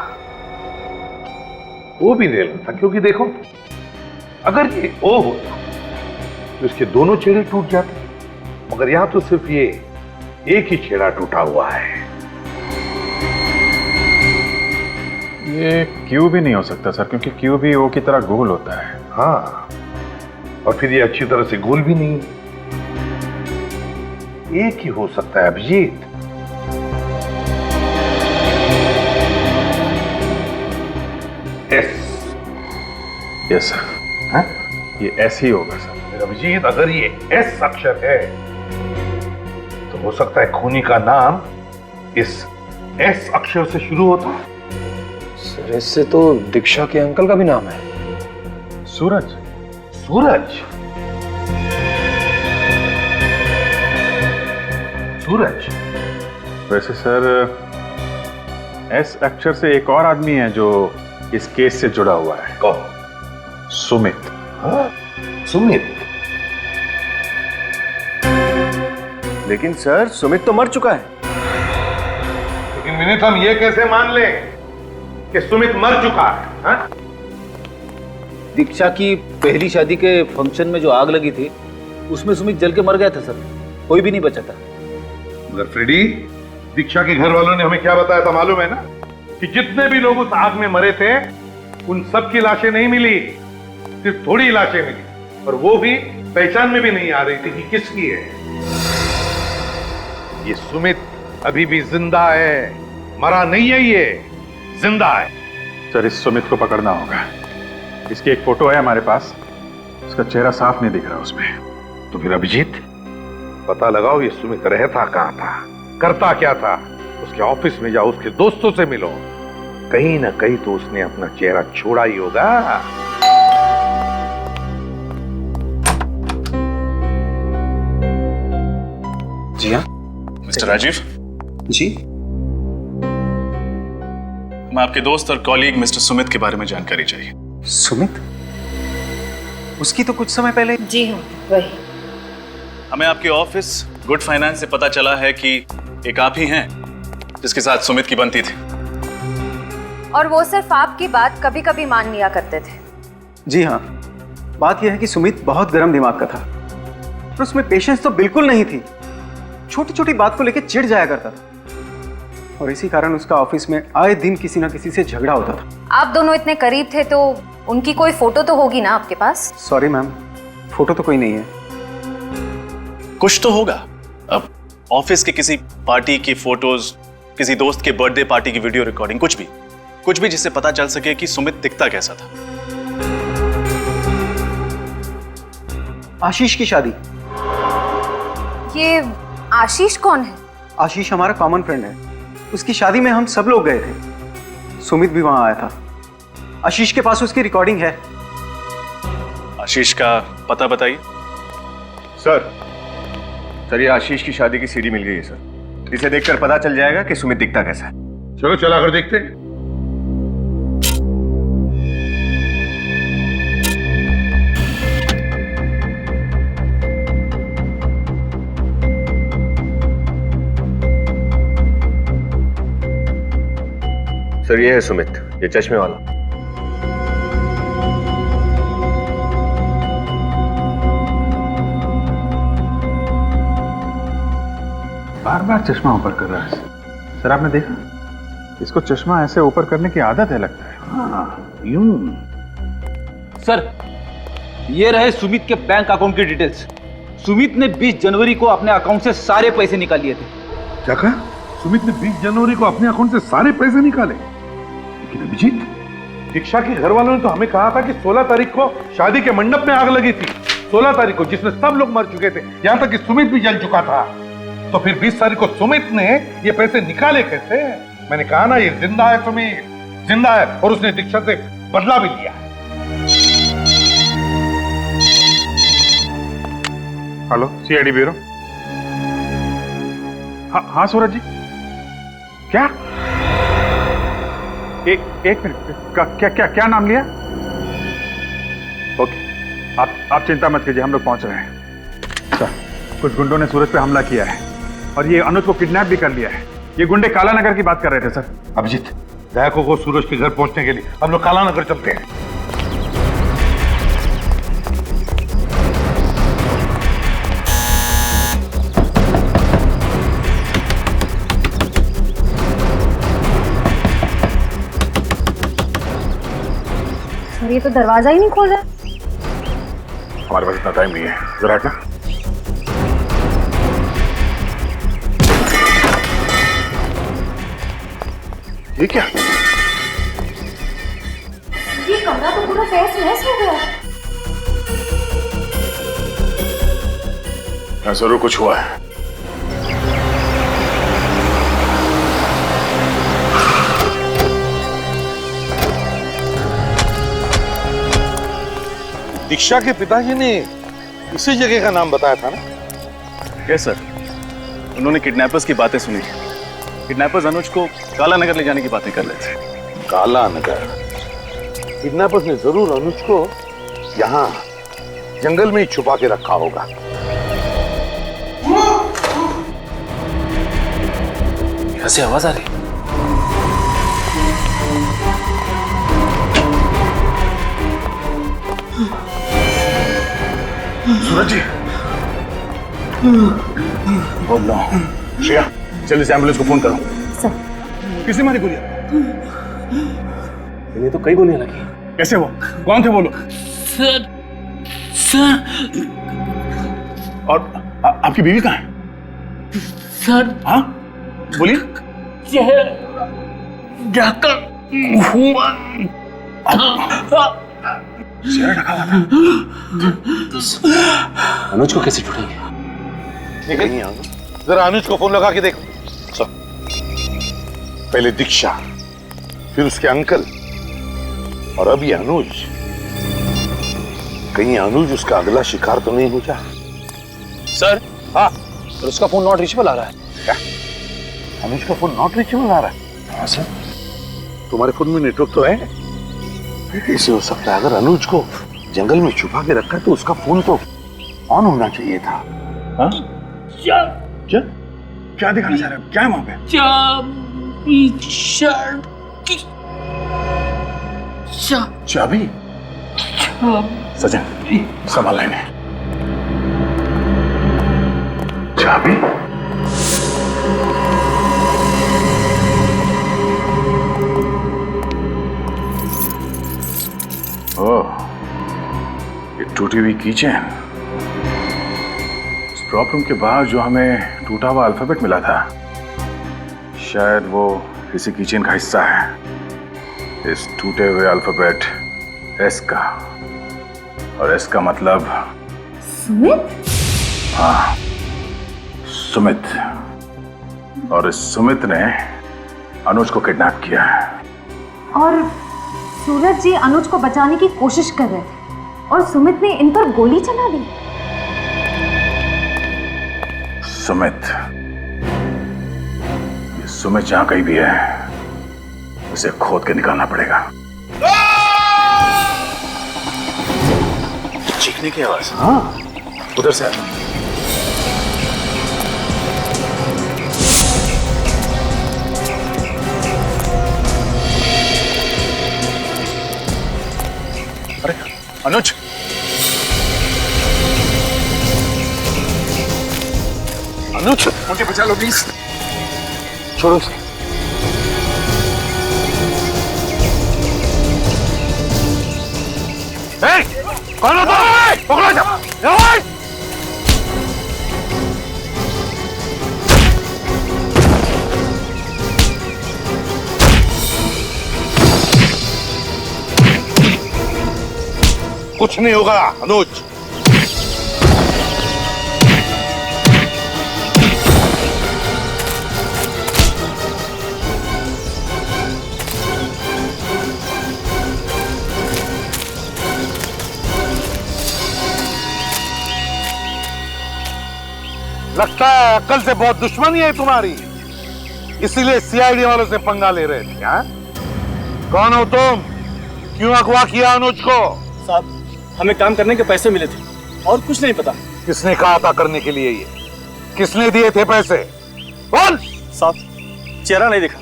ओ भी नहीं लगता, क्योंकि देखो अगर ये ओ होता तो इसके दोनों छेड़े टूट जाते, मगर यहां तो सिर्फ ये एक ही छेड़ा टूटा हुआ है।
ये क्यू भी नहीं हो सकता सर, क्योंकि क्यू भी ओ की तरह गोल होता है।
हाँ, और फिर ये अच्छी तरह से गोल भी नहीं। एक ही हो सकता है अभिजीत। एस।
Yes sir.
हाँ?
ये एस ही होगा सर।
अभिजीत, अगर ये एस अक्षर है तो हो सकता है खूनी का नाम इस एस अक्षर से शुरू होता है।
सर इससे तो दीक्षा के अंकल का भी नाम है,
सूरज।
सूरज? सूरज?
वैसे सर एस अक्षर से एक और आदमी है जो इस केस से जुड़ा हुआ है।
कौन?
सुमित।
हाँ? सुमित?
लेकिन सर सुमित तो मर चुका है।
लेकिन विनीत, हम ये कैसे मान लें कि सुमित मर चुका है? हाँ?
दीक्षा की पहली शादी के फंक्शन में जो आग लगी थी उसमें सुमित जल के मर गया था सर, कोई भी नहीं बचा था।
मगर फ्रेडी, दीक्षा के घर वालों ने हमें क्या बताया था मालूम है ना, कि जितने भी लोग उस आग में मरे थे उन सब की लाशें नहीं मिली, सिर्फ थोड़ी लाशें मिली, और वो भी पहचान में भी नहीं आ रही थी कि किसकी है। ये सुमित अभी भी जिंदा है, मरा नहीं है, ये जिंदा है।
सर इस सुमित को पकड़ना होगा। इसकी एक फोटो है हमारे पास, उसका चेहरा साफ नहीं दिख रहा उसमें।
तो फिर अभिजीत पता लगाओ ये सुमित रहता कहां था, करता क्या था। उसके ऑफिस में जाओ, उसके दोस्तों से मिलो, कहीं ना कहीं तो उसने अपना चेहरा छोड़ा ही होगा।
जी हाँ
मिस्टर राजीव
जी,
हमें आपके दोस्त और कॉलीग मिस्टर सुमित के बारे में जानकारी चाहिए।
सुमित? उसकी तो कुछ समय पहले।
जी हाँ वही।
हमें आपके ऑफिस गुड फाइनेंस से पता चला है कि एक आप ही हैं जिसके साथ सुमित की बनती थी,
और वो सिर्फ आपकी बात कभी कभी मान लिया करते थे।
जी हाँ, बात यह है कि सुमित बहुत गर्म दिमाग का था, पर उसमें पेशेंस तो बिल्कुल नहीं थी। छोटी छोटी बात को लेकर चिढ़ जाया करता था, और इसी कारण उसका ऑफिस में आए दिन किसी ना किसी से झगड़ा होता था।
आप दोनों इतने करीब थे तो उनकी कोई फोटो तो होगी ना आपके पास?
सॉरी मैम, फोटो तो कोई नहीं है।
कुछ तो होगा। अब ऑफिस के किसी पार्टी की फोटोज, किसी दोस्त के बर्थडे पार्टी की वीडियो रिकॉर्डिंग, कुछ भी जिससे पता चल सके कि सुमित दिखता कैसा था।
आशीष की शादी।
ये आशीष कौन है?
आशीष हमारा कॉमन फ्रेंड है, उसकी शादी में हम सब लोग गए थे, सुमित भी वहां आया था। आशीष के पास उसकी रिकॉर्डिंग है।
आशीष का पता बताइए।
सर ये आशीष की शादी की सीडी मिल गई है सर, इसे देखकर पता चल जाएगा कि सुमित दिखता कैसा है।
चलो चलाकर देखते हैं।
सर ये है सुमित, ये चश्मे वाला।
बार बार चश्मा ऊपर कर रहा है सर, आपने देखा? इसको चश्मा ऐसे ऊपर करने की आदत है लगता है।
हाँ, यूं।
सर ये रहे सुमित के बैंक अकाउंट की डिटेल्स। सुमित ने 20 जनवरी को अपने अकाउंट से सारे पैसे निकाल लिए थे।
क्या कहा? सुमित ने 20 जनवरी को अपने अकाउंट से सारे पैसे निकाले? लेकिन अभिजीत, दीक्षा के घर वालों ने तो हमें कहा था कि 16 तारीख को शादी के मंडप में आग लगी थी, 16 तारीख को, जिसमें सब लोग मर चुके थे, यहां तक कि सुमित भी जल चुका था। तो फिर 20 तारीख को सुमित ने ये पैसे निकाले कैसे? मैंने कहा ना, ये जिंदा है, सुमित जिंदा है, और उसने दीक्षा से बदला भी लिया है।
Hello, CID bureau. हाँ सूरज जी, क्या? एक मिनट, क्या नाम लिया? आप चिंता मत कीजिए, हम लोग पहुंच रहे हैं। सर, कुछ गुंडों ने सूरज पे हमला किया है और ये अनुज को किडनैप भी कर लिया है। ये गुंडे काला नगर की बात कर रहे थे सर।
अभिजीत, दया को सूरज के घर पहुंचने के लिए हम लोग काला नगर चलते हैं।
सर, ये तो दरवाजा ही नहीं खोल रहा।
हमारे पास इतना टाइम नहीं है, जरा हटना। ये क्या?
ये कमरा तो पूरा तहस नहस हो गया।
हाँ, जरूर कुछ हुआ है।
दीक्षा के पिताजी ने इसी जगह का नाम बताया था ना?
यस सर, उन्होंने किडनैपर्स की बातें सुनी। किडनैपर्स अनुज को काला नगर ले जाने की बातें कर रहे थे।
काला नगर? किडनैपर्स ने जरूर अनुज को यहाँ जंगल में ही छुपा के रखा होगा।
यहाँ से आवाज आ रही।
सूरज जी, बोल लो। श्रेया, चल इस एम्बुलेंस को फोन करो।
सर,
किसने मारी गोलियां?
इन्हें तो कई गोलियां लगी।
कैसे वो? कौन थे वो लोग?
Sir, sir.
और आपकी बीवी कहाँ है?
सर।
हाँ, बोलिए।
ढका हुआ
चेहरा ढका हुआ था।
अनुज को कैसे ढूंढेंगे?
जरा अनुज को फोन लगा के देखो। पहले दीक्षा, फिर उसके अंकल, और अभी अनुज। कहीं अनुज उसका अगला शिकार तो नहीं हो जाए?
सर। हाँ, पर उसका फोन नॉट रीचेबल आ रहा है।
क्या? अनुज का फोन नॉट रीचेबल आ रहा है?
हाँ सर।
तुम्हारे फोन में नेटवर्क तो है? ऐसे हो सकता है, अगर अनुज को जंगल में छुपा के रखा है तो उसका फोन तो ऑन होना चाहिए था।
हाँ? क्या दिखाना चाह रहे हो? क्या है वहां पे? चाबी? सजन, संभाल लेने। चाबी? ओह, ये टूटी हुई कीचेन। इस प्रॉब्लम के बाद जो हमें टूटा हुआ अल्फाबेट मिला था, शायद वो किसी कीचेन का हिस्सा है। इस टूटे हुए अल्फाबेट एस का, और एस का मतलब
सुमित?
हाँ, सुमित। और इस सुमित ने अनुज को किडनैप किया है।
और सूरज जी अनुज को बचाने की कोशिश कर रहे थे और सुमित ने इन पर गोली चला दी।
सुमित, ये सुमित जहां कहीं भी है, उसे खोद के निकालना पड़ेगा।
चीखने की आवाज? हाँ, उधर से आ।
अरे अनुज,
अनुज,
मुझे बचा लो प्लीज।
छोड़ो उसे।
कौन हो तुम? पकड़ो जाओ।
कुछ नहीं होगा अनुज। लगता है अक्ल से बहुत दुश्मनी है तुम्हारी, इसीलिए सीआईडी वालों से पंगा ले रहे थे। हाँ? कौन हो तुम? क्यों अगवा किया अनुज को?
साहब,
हमें काम करने के पैसे मिले थे और कुछ नहीं पता।
किसने कहा था करने के लिए? ये किसने दिए थे पैसे? बोल।
साहब चेहरा नहीं देखा,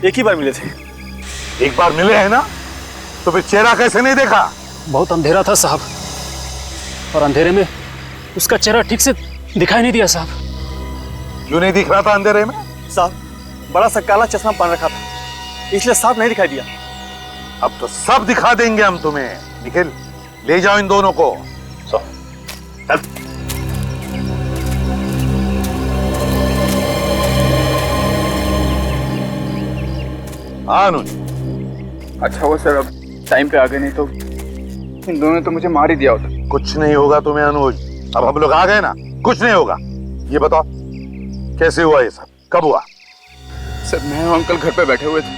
एक ही बार मिले थे।
एक बार मिले हैं ना, तो फिर चेहरा कैसे नहीं देखा?
बहुत अंधेरा था साहब, और अंधेरे में उसका चेहरा ठीक से दिखाई नहीं दिया साहब।
क्यों नहीं दिख रहा था अंधेरे में?
साहब बड़ा सा काला चश्मा पहन रखा था, इसलिए साफ नहीं दिखाई दिया।
अब तो सब दिखा देंगे हम तुम्हें। निखिल, ले जाओ इन दोनों को। चल। हाँ अनुज।
अच्छा हुआ सर, अब टाइम पे आ गए, नहीं तो इन दोनों ने तो मुझे मार ही दिया होता।
कुछ नहीं होगा तुम्हें अनुज, अब हम लोग आ गए ना, कुछ नहीं होगा। ये बताओ कैसे हुआ ये सब, कब हुआ?
सर मैं और अंकल घर पे बैठे हुए थे,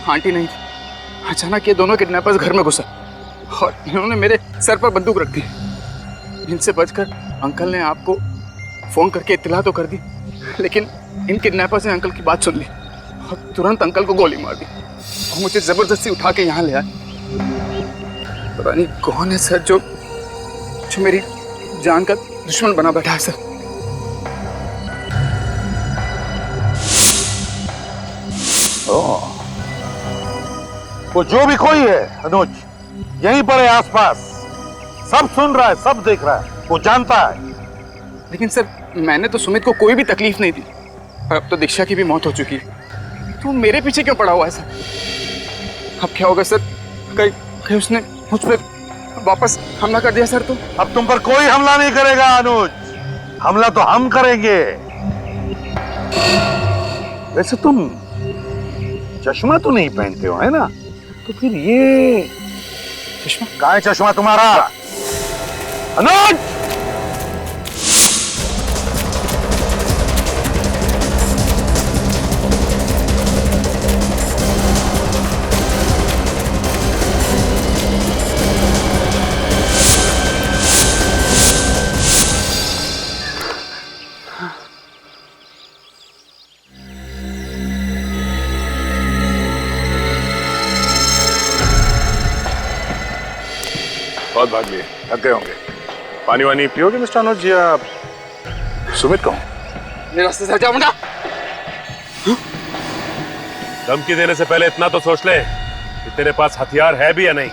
आंटी नहीं थी। अचानक ये दोनों किडनैपर्स घर में घुसा और इन्होंने मेरे सर पर बंदूक रख दी। इनसे बचकर अंकल ने आपको फोन करके इत्तला तो कर दी, लेकिन इन किडनैपर्स ने अंकल की बात सुन ली और तुरंत अंकल को गोली मार दी और मुझे जबरदस्ती उठा के यहाँ ले आए। पता नहीं कौन है सर जो मेरी जान का दुश्मन बना बैठा है सर।
वो जो भी कोई है अनुज, यहीं पर है आसपास, सब सुन रहा है, सब देख रहा है, वो जानता है।
लेकिन सर मैंने तो सुमित को कोई भी तकलीफ नहीं दी, और अब तो दीक्षा की भी मौत हो चुकी है, तो मेरे पीछे क्यों पड़ा हुआ है सर? अब क्या होगा सर, कहीं उसने मुझ पर वापस हमला कर दिया सर तो?
अब तुम पर कोई हमला नहीं करेगा अनुज, हमला तो हम करेंगे। वैसे तुम चश्मा तो नहीं पहनते हो, है ना? तो फिर ये चश्मा कहाँ है? चश्मा तुम्हारा अनुज?
बहुत भाग लिए, थक गए होंगे। पानी वानी पियोगे मिस्टर अनुज, या सुमित कहूं?
मेरे रास्ते से हटा मुंडा।
धमकी देने से पहले इतना तो सोच ले कि तेरे पास हथियार है भी या नहीं।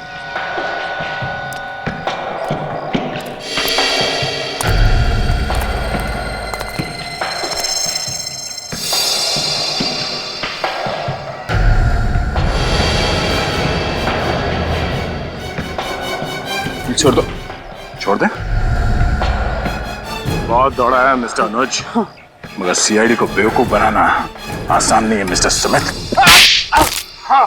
छोड़ दो।
छोड़ दे? बहुत दौड़ा है मिस्टर अनुज, मगर सीआईडी को बेवकूफ बनाना आसान नहीं है मिस्टर सुमित।
हाँ,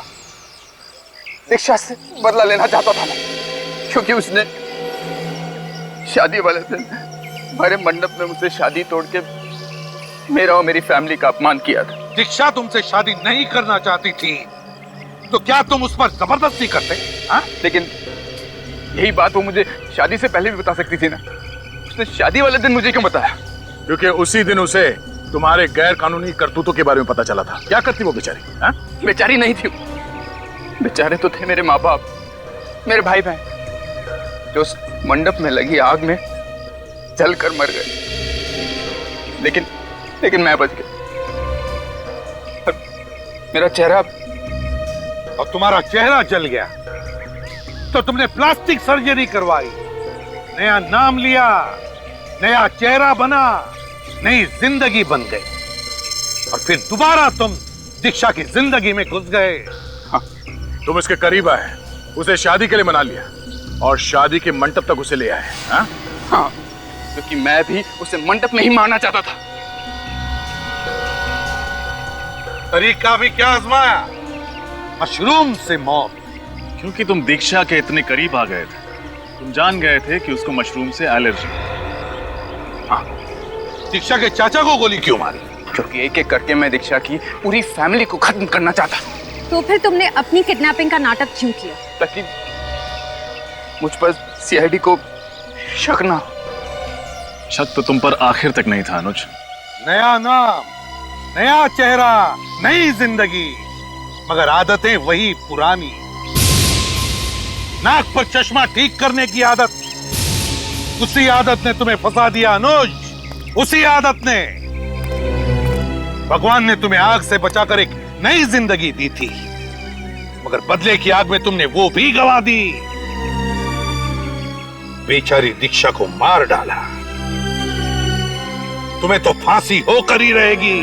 दीक्षा से बदला लेना चाहता था मैं, क्योंकि उसने शादी वाले दिन हमारे मंडप में मुझसे शादी तोड़ के मेरा और मेरी फैमिली का अपमान किया था।
दीक्षा तुमसे शादी नहीं करना चाहती थी, तो क्या तुम उस पर जबरदस्ती करते? हाँ?
लेकिन यही बात वो मुझे शादी से पहले भी बता सकती थी ना, उसने शादी वाले दिन मुझे क्यों बताया?
क्योंकि उसी दिन उसे तुम्हारे गैर कानूनी करतूतों के बारे में पता चला था। क्या करती वो बेचारी? हाँ?
बेचारी नहीं थी, बेचारे तो थे मेरे माँ बाप, मेरे भाई बहन, जो उस मंडप में लगी आग में जलकर मर गए। लेकिन मैं बच गया। मेरा चेहरा,
और तुम्हारा चेहरा जल गया तो तुमने प्लास्टिक सर्जरी करवाई, नया नाम लिया, नया चेहरा बना, नई जिंदगी बन गई, और फिर दोबारा तुम दीक्षा की जिंदगी में घुस गए।
हाँ, तुम इसके करीब आए, उसे शादी के लिए मना लिया और शादी के मंडप तक उसे ले आए। हाँ?
हाँ, क्योंकि मैं भी उसे मंडप में ही मारना चाहता था।
तरीका भी क्या आजमाया? मशरूम से मौत।
क्योंकि तुम दीक्षा के इतने करीब आ गए थे, तुम जान गए थे कि उसको मशरूम से एलर्जी।
हाँ, दीक्षा के चाचा को गोली क्यों मारी?
क्योंकि एक एक करके मैं दीक्षा की पूरी फैमिली को खत्म करना चाहता।
तो फिर तुमने अपनी किडनैपिंग का नाटक क्यों किया?
ताकि मुझ पर सीआईडी को शक ना।
शक तो तुम पर आखिर तक नहीं था अनुज।
नया नाम, नया चेहरा, नई जिंदगी, मगर आदतें वही पुरानी। नाक पर चश्मा ठीक करने की आदत, उसी आदत ने तुम्हें फंसा दिया अनुज। उसी आदत ने। भगवान ने तुम्हें आग से बचाकर एक नई जिंदगी दी थी, मगर बदले की आग में तुमने वो भी गंवा दी। बेचारी दीक्षा को मार डाला। तुम्हें तो फांसी होकर ही रहेगी।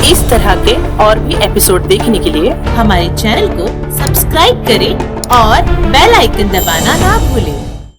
इस तरह के और भी एपिसोड देखने के लिए हमारे चैनल को सब्सक्राइब करें और बेल आइकन दबाना ना भूलें।